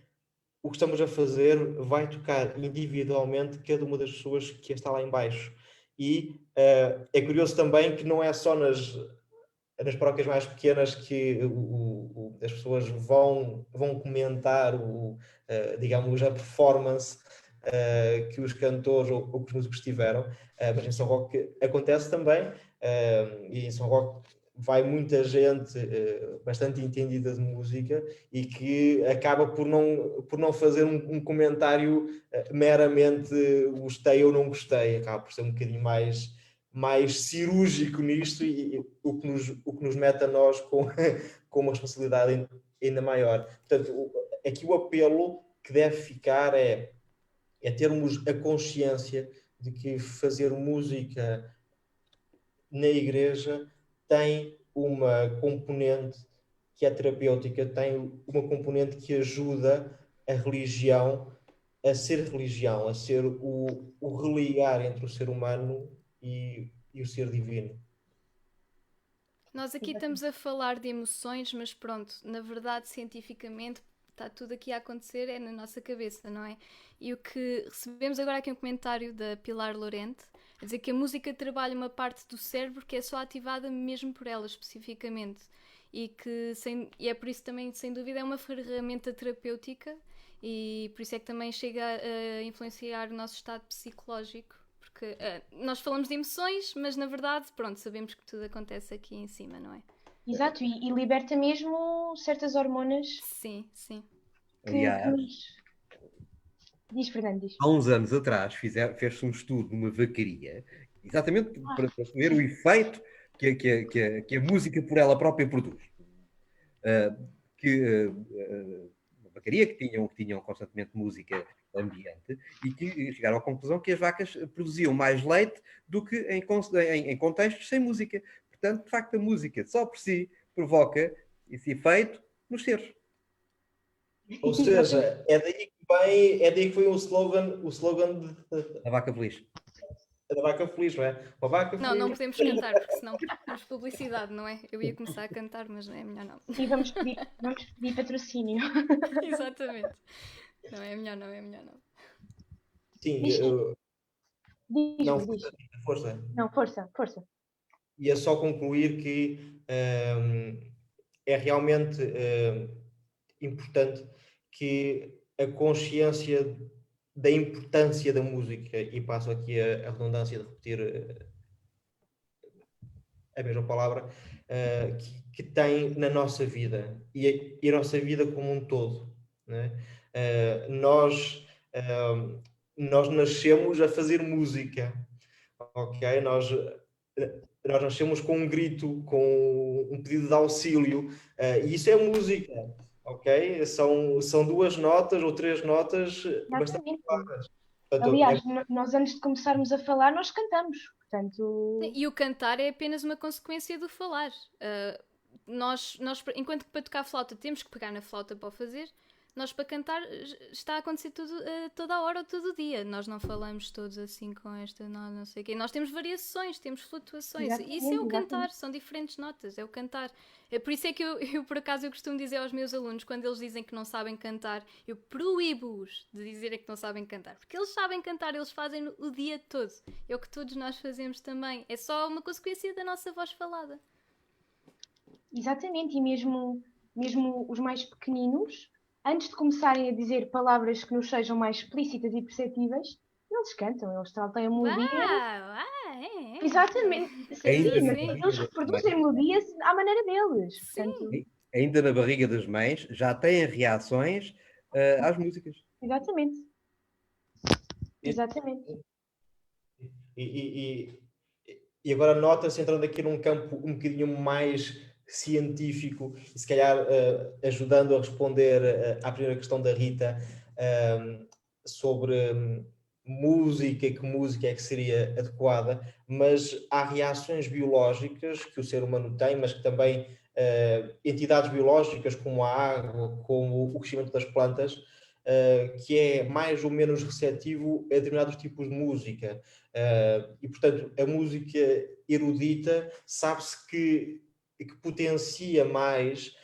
o que estamos a fazer vai tocar individualmente cada uma das pessoas que está lá em baixo. E é curioso também que não é só nas paróquias mais pequenas que as pessoas vão comentar digamos, a performance que os cantores ou que os músicos tiveram, mas em São Roque acontece também, e em São Roque vai muita gente bastante entendida de música e que acaba por não fazer um comentário meramente gostei ou não gostei, acaba por ser um bocadinho mais cirúrgico nisto e o que nos mete a nós com uma responsabilidade ainda maior. Portanto, aqui o apelo que deve ficar é termos a consciência de que fazer música na igreja tem uma componente que é terapêutica, tem uma componente que ajuda a religião a ser religião, a ser o religar entre o ser humano e o ser divino. Nós aqui estamos a falar de emoções, mas pronto, na verdade, cientificamente, está tudo aqui a acontecer é na nossa cabeça, não é? E o que recebemos agora aqui um comentário da Pilar Lorente, a dizer que a música trabalha uma parte do cérebro que é só ativada mesmo por ela, especificamente. E é por isso também, sem dúvida, é uma ferramenta terapêutica e por isso é que também chega a influenciar o nosso estado psicológico. Porque nós falamos de emoções, mas na verdade, pronto, sabemos que tudo acontece aqui em cima, não é? Exato, e liberta mesmo certas hormonas Sim, sim. que Aliás, nos... Diz, Fernando, diz. há uns anos atrás fez-se um estudo numa vacaria, exatamente para ver o efeito que a música por ela própria produz. Uma vacaria que tinham constantemente música ambiente e que chegaram à conclusão que as vacas produziam mais leite do que em contextos sem música. Portanto, de facto, a música só por si provoca esse efeito nos seres. Ou seja, é daí que foi o slogan A vaca feliz. da vaca feliz, não é? Uma vaca feliz. Não podemos cantar, porque senão temos publicidade, não é? Eu ia começar a cantar, mas não é melhor não. E vamos pedir patrocínio. Exatamente. Não, é melhor não. Sim, Diz, não, diz. força. Não, força. E é só concluir que é realmente importante que a consciência da importância da música, e passo aqui a redundância de repetir a mesma palavra, que tem na nossa vida e a nossa vida como um todo. Né? Nós nascemos a fazer música, ok? Nós nascemos com um grito, com um pedido de auxílio, e isso é música, ok? São 2 notas ou 3 notas bastante claras. Portanto, aliás, nós antes de começarmos a falar, nós cantamos. Portanto... E o cantar é apenas uma consequência do falar. Nós, enquanto que para tocar flauta temos que pegar na flauta para o fazer, nós para cantar está a acontecer tudo toda a hora ou todo o dia. Nós não falamos todos assim com esta, não sei o quê. Nós temos variações, temos flutuações. Isso é o cantar, são diferentes notas, é o cantar. É por isso é que eu por acaso, eu costumo dizer aos meus alunos, quando eles dizem que não sabem cantar, eu proíbo-os de dizerem que não sabem cantar. Porque eles sabem cantar, eles fazem o dia todo. É o que todos nós fazemos também. É só uma consequência da nossa voz falada. Exatamente, e mesmo os mais pequeninos, antes de começarem a dizer palavras que nos sejam mais explícitas e perceptíveis, eles cantam, eles tratam a melodia. Exatamente, sim, eles reproduzem a melodia à maneira deles. Portanto... Ainda na barriga das mães já têm reações às músicas. Exatamente. E agora nota-se, entrando aqui num campo um bocadinho mais científico, e se calhar ajudando a responder à primeira questão da Rita sobre música, que música é que seria adequada, mas há reações biológicas que o ser humano tem, mas que também entidades biológicas como a água, como o crescimento das plantas, que é mais ou menos receptivo a determinados tipos de música. E, portanto, a música erudita sabe-se que potencia mais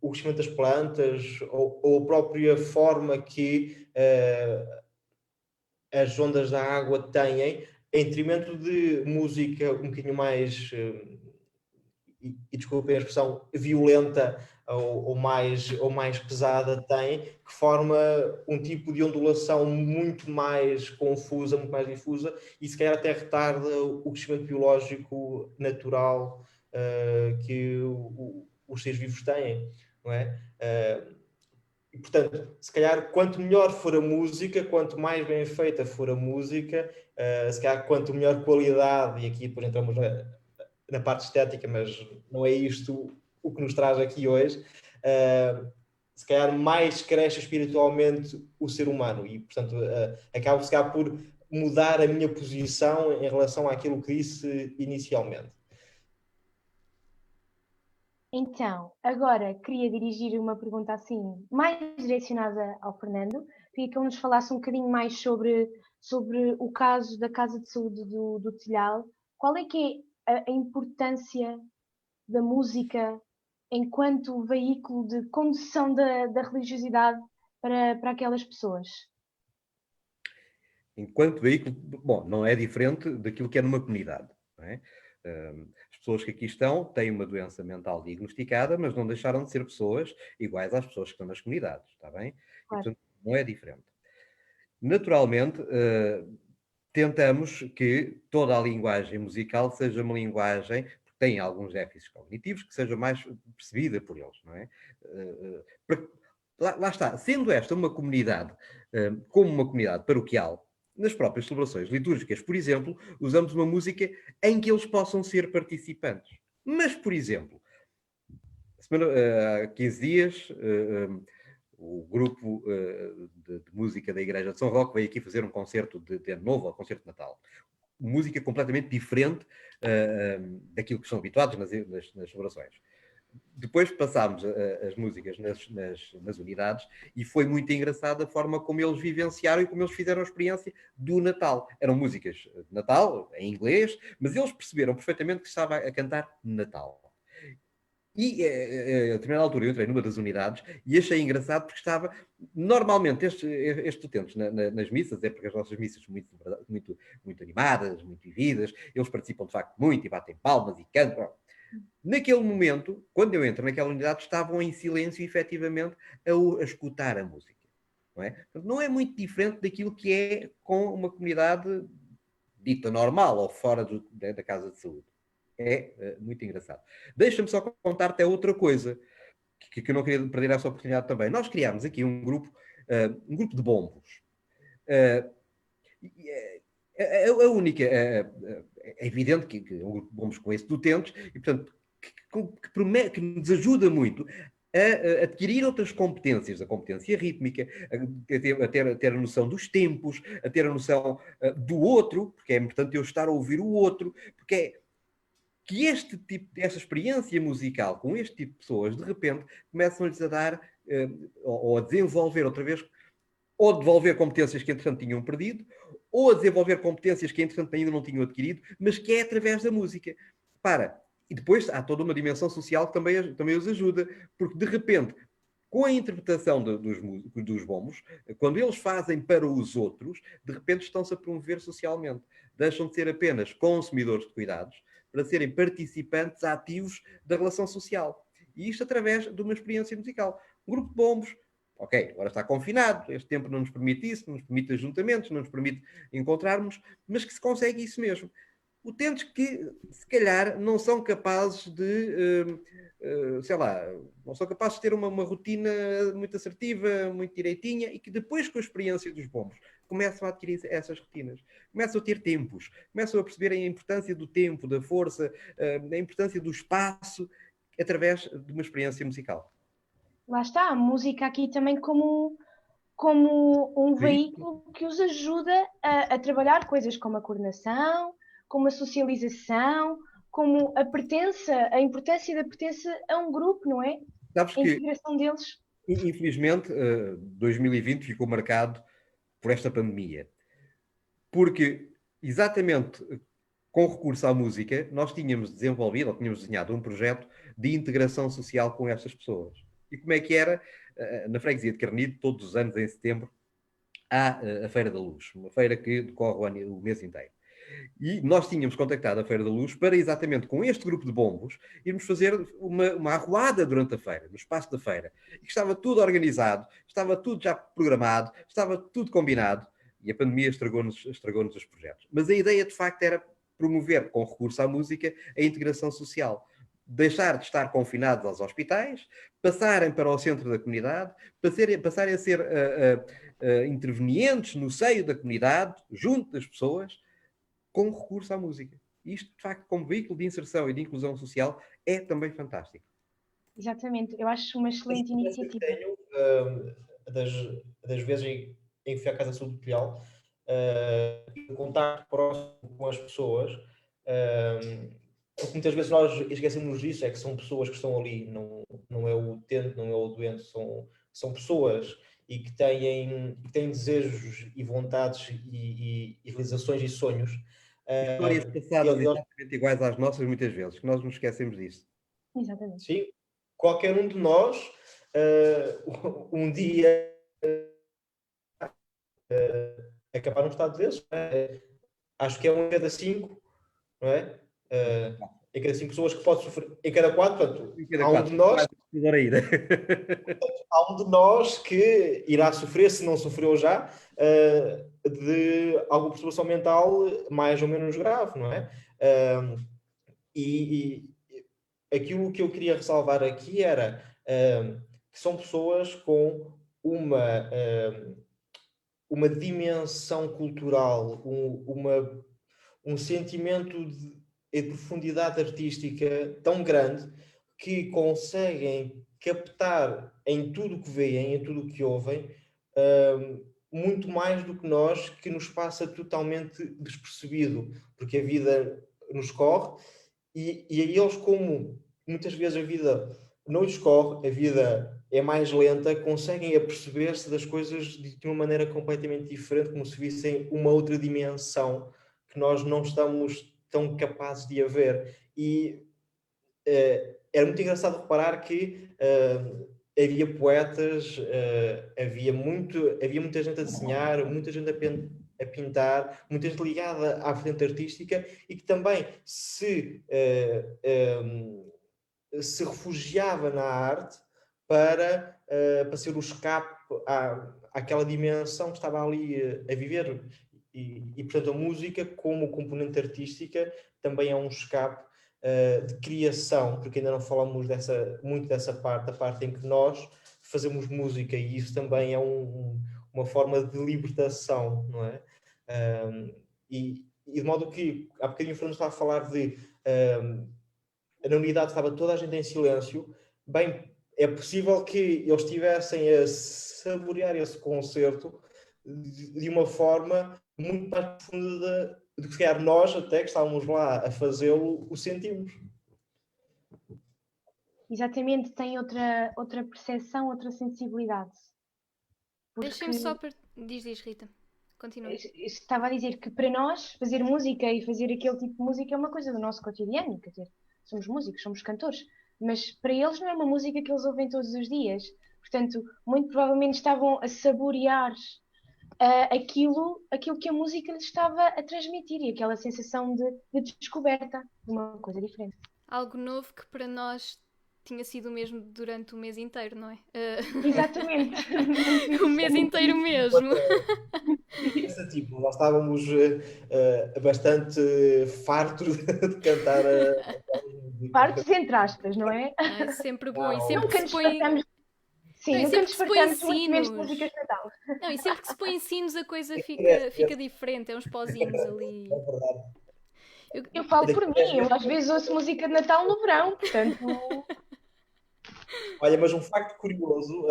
o crescimento das plantas ou a própria forma que as ondas da água têm, em detrimento de música um bocadinho mais e desculpem a expressão, violenta ou mais pesada tem, que forma um tipo de ondulação muito mais confusa, muito mais difusa, e se calhar até retarda o crescimento biológico natural que os seres vivos têm, não é? E, portanto, se calhar, quanto melhor for a música, quanto mais bem feita for a música, se calhar, quanto melhor qualidade, e aqui depois entramos na parte estética, mas não é isto o que nos traz aqui hoje, se calhar mais cresce espiritualmente o ser humano e, portanto, acabo se calhar por mudar a minha posição em relação àquilo que disse inicialmente. Então, agora queria dirigir uma pergunta assim, mais direcionada ao Fernando. Queria que ele nos falasse um bocadinho mais sobre o caso da Casa de Saúde do Telhal. Qual é que é a importância da música enquanto veículo de condução da religiosidade para aquelas pessoas? Enquanto veículo, bom, não é diferente daquilo que é numa comunidade, não é? As pessoas que aqui estão têm uma doença mental diagnosticada, mas não deixaram de ser pessoas iguais às pessoas que estão nas comunidades, está bem? E, Claro. portanto, não é diferente. Naturalmente, tentamos que toda a linguagem musical seja uma linguagem, porque tem alguns déficits cognitivos, que seja mais percebida por eles, não é? Lá está, sendo esta uma comunidade, como uma comunidade paroquial, nas próprias celebrações litúrgicas, por exemplo, usamos uma música em que eles possam ser participantes. Mas, por exemplo, há 15 dias, o grupo de música da Igreja de São Roque veio aqui fazer um concerto de Ano Novo, um concerto de Natal. Música completamente diferente daquilo que são habituados nas celebrações. Depois passámos as músicas nas unidades e foi muito engraçada a forma como eles vivenciaram e como eles fizeram a experiência do Natal. Eram músicas de Natal, em inglês, mas eles perceberam perfeitamente que estava a cantar Natal. E a determinada altura eu entrei numa das unidades e achei engraçado porque estava... Normalmente estes utentes nas missas, é porque as nossas missas são muito animadas, muito vividas, eles participam de facto muito e batem palmas e cantam. Naquele momento, quando eu entro naquela unidade, estavam em silêncio, efetivamente, a escutar a música. Não é? Portanto, não é muito diferente daquilo que é com uma comunidade dita normal ou fora da casa de saúde. É muito engraçado. Deixa-me só contar-te outra coisa, que eu não queria perder essa oportunidade também. Nós criámos aqui um grupo de bombos. A única... é evidente que é um grupo de bombos com esse de utentes e, portanto, que nos ajuda muito a adquirir outras competências, a competência rítmica, a ter a noção dos tempos, a ter a noção do outro, porque é importante eu estar a ouvir o outro, porque é que esta experiência musical com este tipo de pessoas, de repente, começam-lhes a dar, ou a desenvolver outra vez, ou a devolver competências que, entretanto, tinham perdido, ou a desenvolver competências que, entretanto, ainda não tinham adquirido, mas que é através da música. E depois há toda uma dimensão social que também os ajuda, porque, de repente, com a interpretação dos bombos, quando eles fazem para os outros, de repente estão-se a promover socialmente. Deixam de ser apenas consumidores de cuidados para serem participantes ativos da relação social. E isto através de uma experiência musical. Um grupo de bombos, ok, agora está confinado, este tempo não nos permite isso, não nos permite ajuntamentos, não nos permite encontrarmos, mas que se consegue isso mesmo. Utentes que, se calhar, não são capazes de, sei lá, não são capazes de ter uma rotina muito assertiva, muito direitinha, e que depois, com a experiência dos bombos, começam a adquirir essas rotinas. Começam a ter tempos, começam a perceber a importância do tempo, da força, a importância do espaço, através de uma experiência musical. Lá está, a música aqui também como um veículo que os ajuda a trabalhar coisas como a coordenação, como a socialização, como a importância da pertença a um grupo, não é? Sabes A que, integração deles. infelizmente, 2020 ficou marcado por esta pandemia. Porque, exatamente com recurso à música, nós tínhamos desenvolvido, ou tínhamos desenhado um projeto de integração social com estas pessoas. E como é que era? Na freguesia de Carnide, todos os anos, em setembro, há a Feira da Luz, uma feira que decorre o mês inteiro. E nós tínhamos contactado a Feira da Luz para exatamente com este grupo de bombos irmos fazer uma arruada durante a feira, no espaço da feira. E estava tudo organizado, estava tudo já programado, estava tudo combinado e a pandemia estragou-nos os projetos. Mas a ideia de facto era promover com recurso à música a integração social. Deixar de estar confinados aos hospitais, passarem para o centro da comunidade, passarem a ser intervenientes no seio da comunidade, junto das pessoas, com recurso à música. Isto, de facto, como veículo de inserção e de inclusão social, é também fantástico. Exatamente, eu acho uma excelente iniciativa. Tenho, das vezes em que fui à Casa Sul de Pilhal, o contacto próximo com as pessoas, porque muitas vezes nós esquecemos disso, é que são pessoas que estão ali, não é o utente, não é o doente, são pessoas e que têm desejos e vontades e realizações e sonhos. Histórias passadas exatamente iguais às nossas, muitas vezes, que nós nos esquecemos disso. Exatamente. Sim, qualquer um de nós, um dia, acabar num estado desses. Acho que é um em cada 5, não é? Em cada 5 pessoas que pode sofrer, em cada 4, portanto, há um de nós. Há um de nós que irá sofrer, se não sofreu já, de alguma perturbação mental mais ou menos grave, não é? E aquilo que eu queria ressalvar aqui era que são pessoas com uma dimensão cultural, um sentimento de profundidade artística tão grande que conseguem captar em tudo o que veem, em tudo o que ouvem, muito mais do que nós, que nos passa totalmente despercebido, porque a vida nos corre e a eles, como muitas vezes a vida não lhes corre, a vida é mais lenta, conseguem aperceber-se das coisas de uma maneira completamente diferente, como se vissem uma outra dimensão que nós não estamos tão capazes de a ver. E era muito engraçado reparar que havia poetas, havia muita gente a desenhar, muita gente a pintar, muita gente ligada à vertente artística e que também se refugiava na arte para ser o escape àquela dimensão que estava ali a viver. E, portanto, a música, como componente artística, também é um escape de criação, porque ainda não falamos muito dessa parte, a parte em que nós fazemos música, e isso também é uma forma de libertação, não é? E de modo que, há bocadinho o Fernando estava a falar de na unidade estava toda a gente em silêncio. Bem, é possível que eles estivessem a saborear esse concerto de uma forma muito mais profunda do que se calhar nós, até que estávamos lá a fazê-lo, o sentimos. Exatamente, tem outra percepção, outra sensibilidade. Deixem-me só... Diz, Rita. Continua. Estava a dizer que para nós fazer música e fazer aquele tipo de música é uma coisa do nosso cotidiano, quer dizer, somos músicos, somos cantores, mas para eles não é uma música que eles ouvem todos os dias. Portanto, muito provavelmente estavam a saborear aquilo que a música lhes estava a transmitir e aquela sensação de descoberta de uma coisa diferente. Algo novo que para nós tinha sido o mesmo durante o mês inteiro, não é? Exatamente. O mês inteiro mesmo. Esse tipo, nós estávamos bastante fartos de cantar. Fartos entre aspas, não é? Sempre bom. E sempre nunca que se põe... Sim, nunca nos fartamos muito menos músicas de Natal. Não, e sempre que se põe sinos a coisa fica diferente, é uns pozinhos ali. É verdade. Eu falo por mim, eu às vezes ouço música de Natal no verão, portanto... Olha, mas um facto curioso,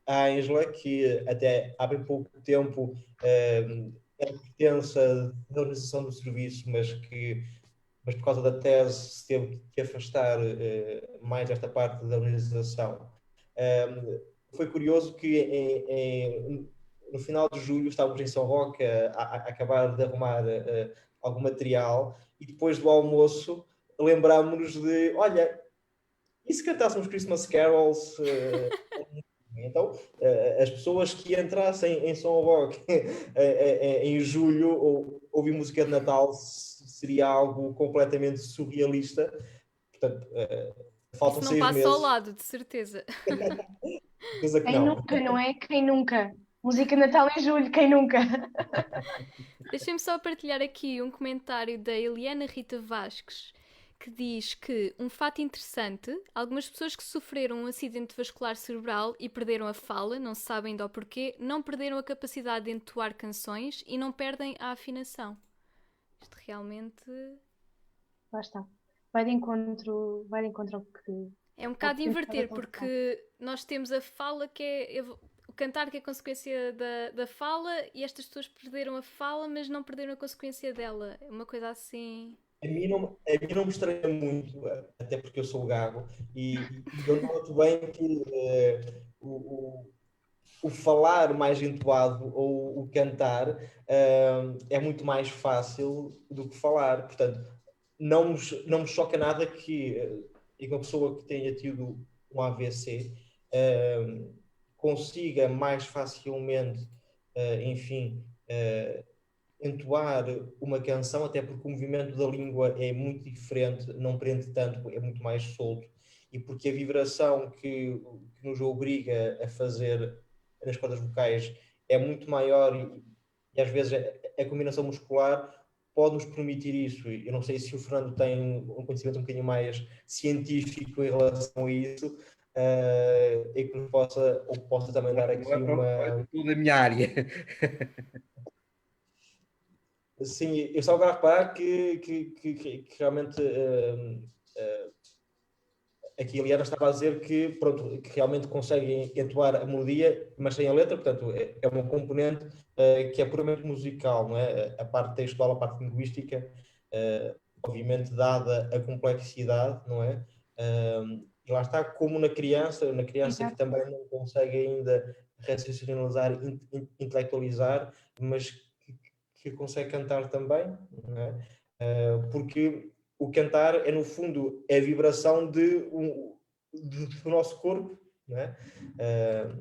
a Ângela, que até há bem pouco tempo é pertença da organização do serviço, mas por causa da tese se teve que afastar mais esta parte da organização. Foi curioso que no final de julho estávamos em São Roque a acabar de arrumar algum material e depois do almoço lembrámos-nos de, olha, e se cantássemos Christmas Carols? Então, as pessoas que entrassem em São Roque em julho ou ouvir música de Natal seria algo completamente surrealista. Portanto, faltam Isso não 6 passa ao meses. lado, de certeza. Certeza que Quem não. nunca, não é? Quem nunca? Música de Natal em julho, quem nunca? Deixem-me só partilhar aqui um comentário da Eliana Rita Vasques, que diz que um fato interessante, algumas pessoas que sofreram um acidente vascular cerebral e perderam a fala, não se sabe ainda o porquê, não perderam a capacidade de entoar canções e não perdem a afinação. Isto realmente Lá está. Vai de encontro ao que, é um ao bocado que temos estado a inverter, conversar. porque nós temos a fala que é o cantar que é consequência da fala e estas pessoas perderam a fala, mas não perderam a consequência dela. É uma coisa assim. A mim não me estranha muito, até porque eu sou gago, e eu noto bem que o falar mais entoado ou o cantar é muito mais fácil do que falar. Portanto, não me choca nada que uma pessoa que tenha tido um AVC consiga mais facilmente, enfim, entoar uma canção, até porque o movimento da língua é muito diferente, não prende tanto, é muito mais solto, e porque a vibração que nos obriga a fazer nas cordas vocais é muito maior e às vezes a combinação muscular pode nos permitir isso. Eu não sei se o Fernando tem um conhecimento um bocadinho mais científico em relação a isso, e que nos possa também dar aqui uma... Tudo a minha área. Sim, eu estava agora a reparar que realmente aqui a Eliana estava a dizer que, pronto, que realmente conseguem entoar a melodia, mas sem a letra, portanto, é uma componente que é puramente musical, não é? A parte textual, a parte linguística, obviamente, dada a complexidade, não é? E lá está, como na criança que Exato. também não consegue ainda racionalizar, intelectualizar, mas que consegue cantar também, não é? Porque o cantar é, no fundo, é a vibração do nosso corpo, não é?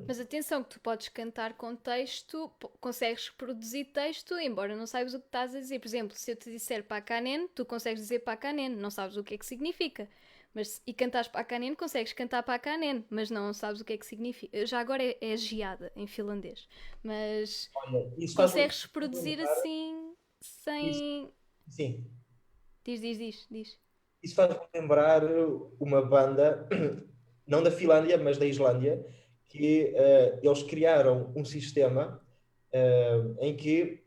Mas atenção, que tu podes cantar com texto, consegues produzir texto, embora não saibas o que estás a dizer. Por exemplo, se eu te disser Pakanen, tu consegues dizer Pakanen, não sabes o que é que significa. E cantares Pakanen, consegues cantar Pakanen, mas não sabes o que é que significa. Já agora é geada em finlandês. Mas Olha, isso consegues faz-me produzir lembrar, assim, isso, sem. sim, Diz. isso faz-me lembrar uma banda, não da Finlândia, mas da Islândia, que eles criaram um sistema em que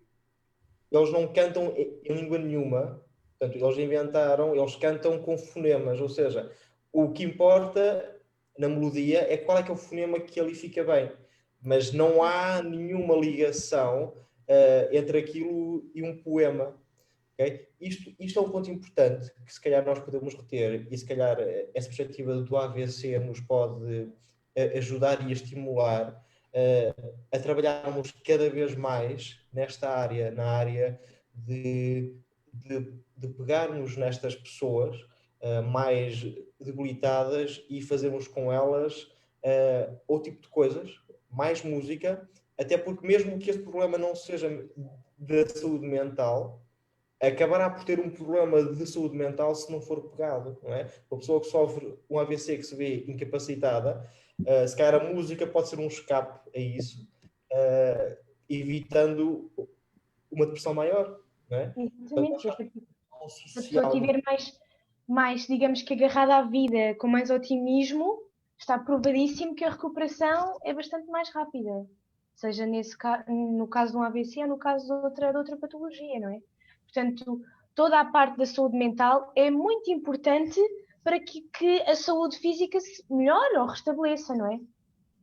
eles não cantam em língua nenhuma, portanto, eles cantam com fonemas, ou seja, o que importa na melodia é qual é que é o fonema que ali fica bem, mas não há nenhuma ligação entre aquilo e um poema. Okay? Isto é um ponto importante que se calhar nós podemos reter e se calhar essa perspectiva do AVC nos pode ajudar e estimular a trabalharmos cada vez mais nesta área, na área de pegarmos nestas pessoas mais debilitadas e fazermos com elas outro tipo de coisas, mais música, até porque mesmo que esse problema não seja da saúde mental, acabará por ter um problema de saúde mental se não for pegado, não é? Uma pessoa que sofre um AVC, que se vê incapacitada, se calhar a música pode ser um escape a isso, evitando uma depressão maior, não é? Portanto, Exatamente. acho que é um Se a pessoa social. estiver mais, digamos que agarrada à vida, com mais otimismo, está provadíssimo que a recuperação é bastante mais rápida. Seja no caso de um AVC ou no caso de outra patologia, não é? Portanto, toda a parte da saúde mental é muito importante para que a saúde física se melhore ou restabeleça, não é?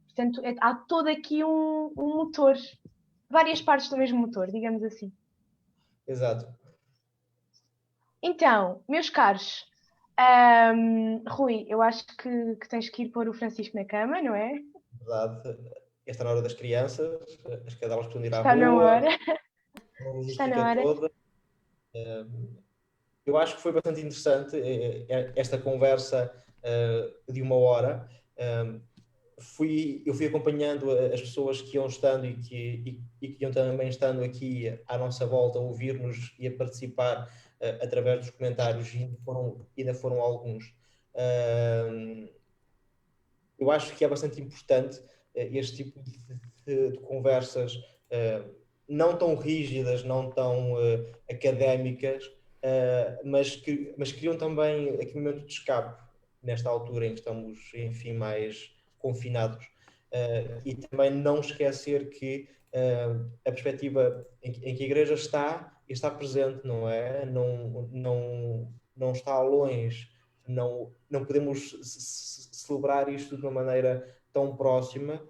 Portanto, há todo aqui um motor, várias partes do mesmo motor, digamos assim. Exato. Então, meus caros, Rui, eu acho que tens que ir pôr o Francisco na cama, não é? Verdade. Esta é na hora das crianças, as cadelas precisam ir à Está na rua, hora, a está logística na hora. toda. Eu acho que foi bastante interessante esta conversa de uma hora. eu fui acompanhando as pessoas que iam estando e que iam também estando aqui à nossa volta a ouvir-nos e a participar através dos comentários, e ainda foram alguns. Eu acho que é bastante importante este tipo de conversas não tão rígidas, não tão académicas, mas criam também aquele momento de escape nesta altura em que estamos, enfim, mais confinados. E também não esquecer que a perspectiva em que a Igreja está e está presente, não é? Não está longe, não podemos celebrar isto de uma maneira tão próxima,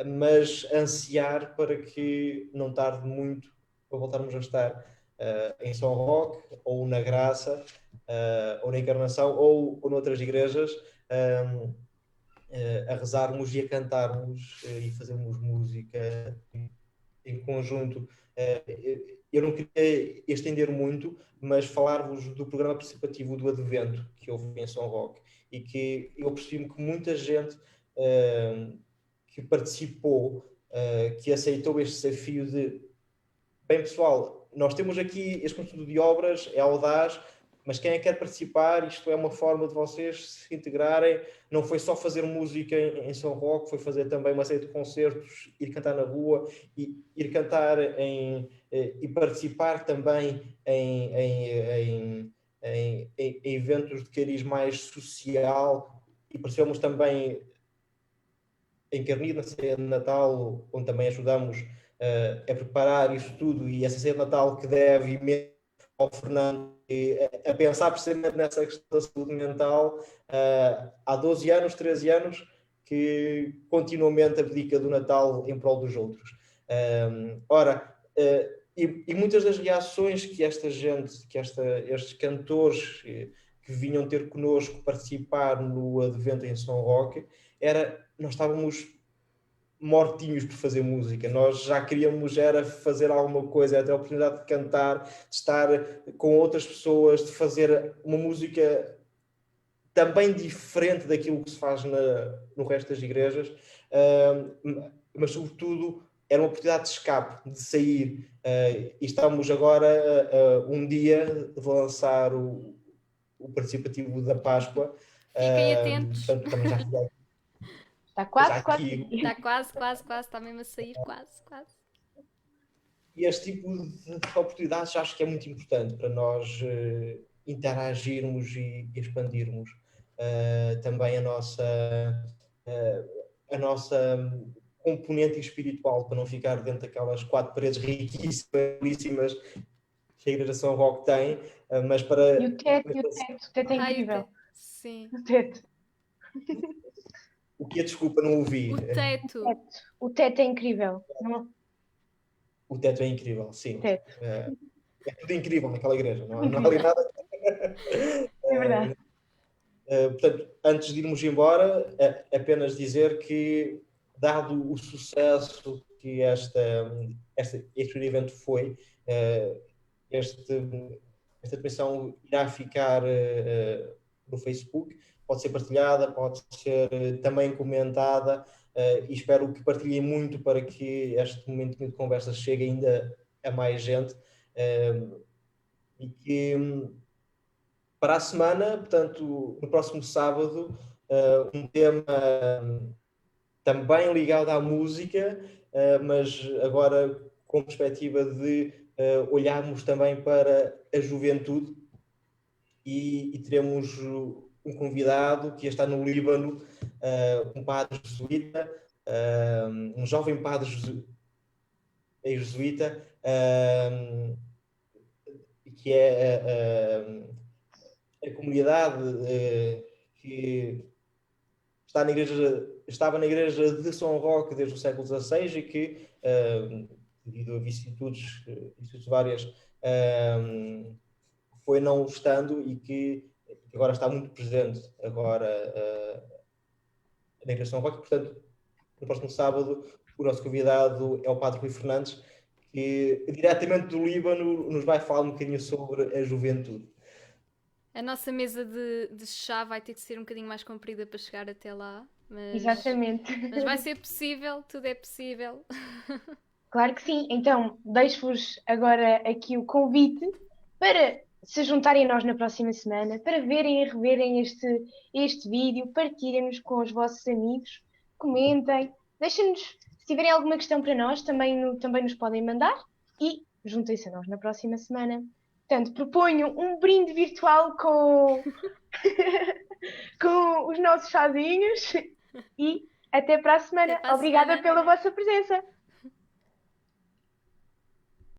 mas ansiar para que não tarde muito para voltarmos a estar em São Roque, ou na Graça, ou na Encarnação, ou noutras igrejas, a rezarmos e a cantarmos e fazermos música em conjunto. Eu não queria estender muito, mas falar-vos do programa participativo do Advento que houve em São Roque, e que eu percebi que muita gente que participou, que aceitou este desafio de, bem pessoal, nós temos aqui este conjunto de obras, é audaz, mas quem é que quer participar? Isto é uma forma de vocês se integrarem. Não foi só fazer música em São Roque, foi fazer também uma série de concertos, ir cantar na rua, ir cantar e participar também em eventos de cariz mais social, e percebemos também em Carnide, na ceia de Natal, onde também ajudamos a preparar isso tudo, e essa ceia de Natal que deve imenso ao Fernando, a pensar precisamente nessa questão da saúde mental, há 12 anos, 13 anos, que continuamente abdica do Natal em prol dos outros. E muitas das reações que esta gente, estes cantores que vinham ter connosco participar no Advento em São Roque, nós estávamos mortinhos por fazer música, nós já queríamos era fazer alguma coisa, ter a oportunidade de cantar, de estar com outras pessoas, de fazer uma música também diferente daquilo que se faz no resto das igrejas, mas sobretudo era uma oportunidade de escape, de sair, e estamos agora um dia de lançar o participativo da Páscoa. Fiquem atentos. Portanto, também já Está quase, já quase. aqui. Está quase, está mesmo a sair, quase. E este tipo de oportunidades acho que é muito importante para nós interagirmos e expandirmos também a nossa componente espiritual, para não ficar dentro daquelas 4 paredes riquíssimas que a Igreja São Roque tem, mas para... E o teto é incrível. Sim. O teto. O que é? Desculpa, não ouvi. O teto é incrível. Não... O teto é incrível, sim. Teto. É tudo incrível naquela igreja, não há ali nada. É verdade. Portanto, antes de irmos embora, apenas dizer que, dado o sucesso que este evento foi, esta transmissão irá ficar no Facebook, pode ser partilhada, pode ser também comentada, e espero que partilhem muito para que este momento de conversa chegue ainda a mais gente, e que para a semana, portanto, no próximo sábado, um tema também ligado à música, mas agora com perspectiva de olharmos também para a juventude, e teremos um convidado que está no Líbano, um padre jesuíta, um jovem padre jesuíta, que é a comunidade que estava na igreja de São Roque desde o século XVI, e que, devido a vicissitudes várias, foi não estando, e que agora está muito presente agora na igreja de São Roque. Portanto, no próximo sábado, o nosso convidado é o Padre Rui Fernandes, que diretamente do Líbano nos vai falar um bocadinho sobre a juventude. A nossa mesa de chá vai ter que ser um bocadinho mais comprida para chegar até lá. Exatamente. Mas vai ser possível, tudo é possível. Claro que sim. Então, deixo-vos agora aqui o convite para se juntarem a nós na próxima semana, para verem e reverem este vídeo, partilhem-nos com os vossos amigos, comentem, deixem-nos, se tiverem alguma questão para nós, também nos podem mandar e juntem-se a nós na próxima semana. Portanto, proponho um brinde virtual com, com os nossos chazinhos e até para a semana. Até para a Obrigada semana. pela vossa presença.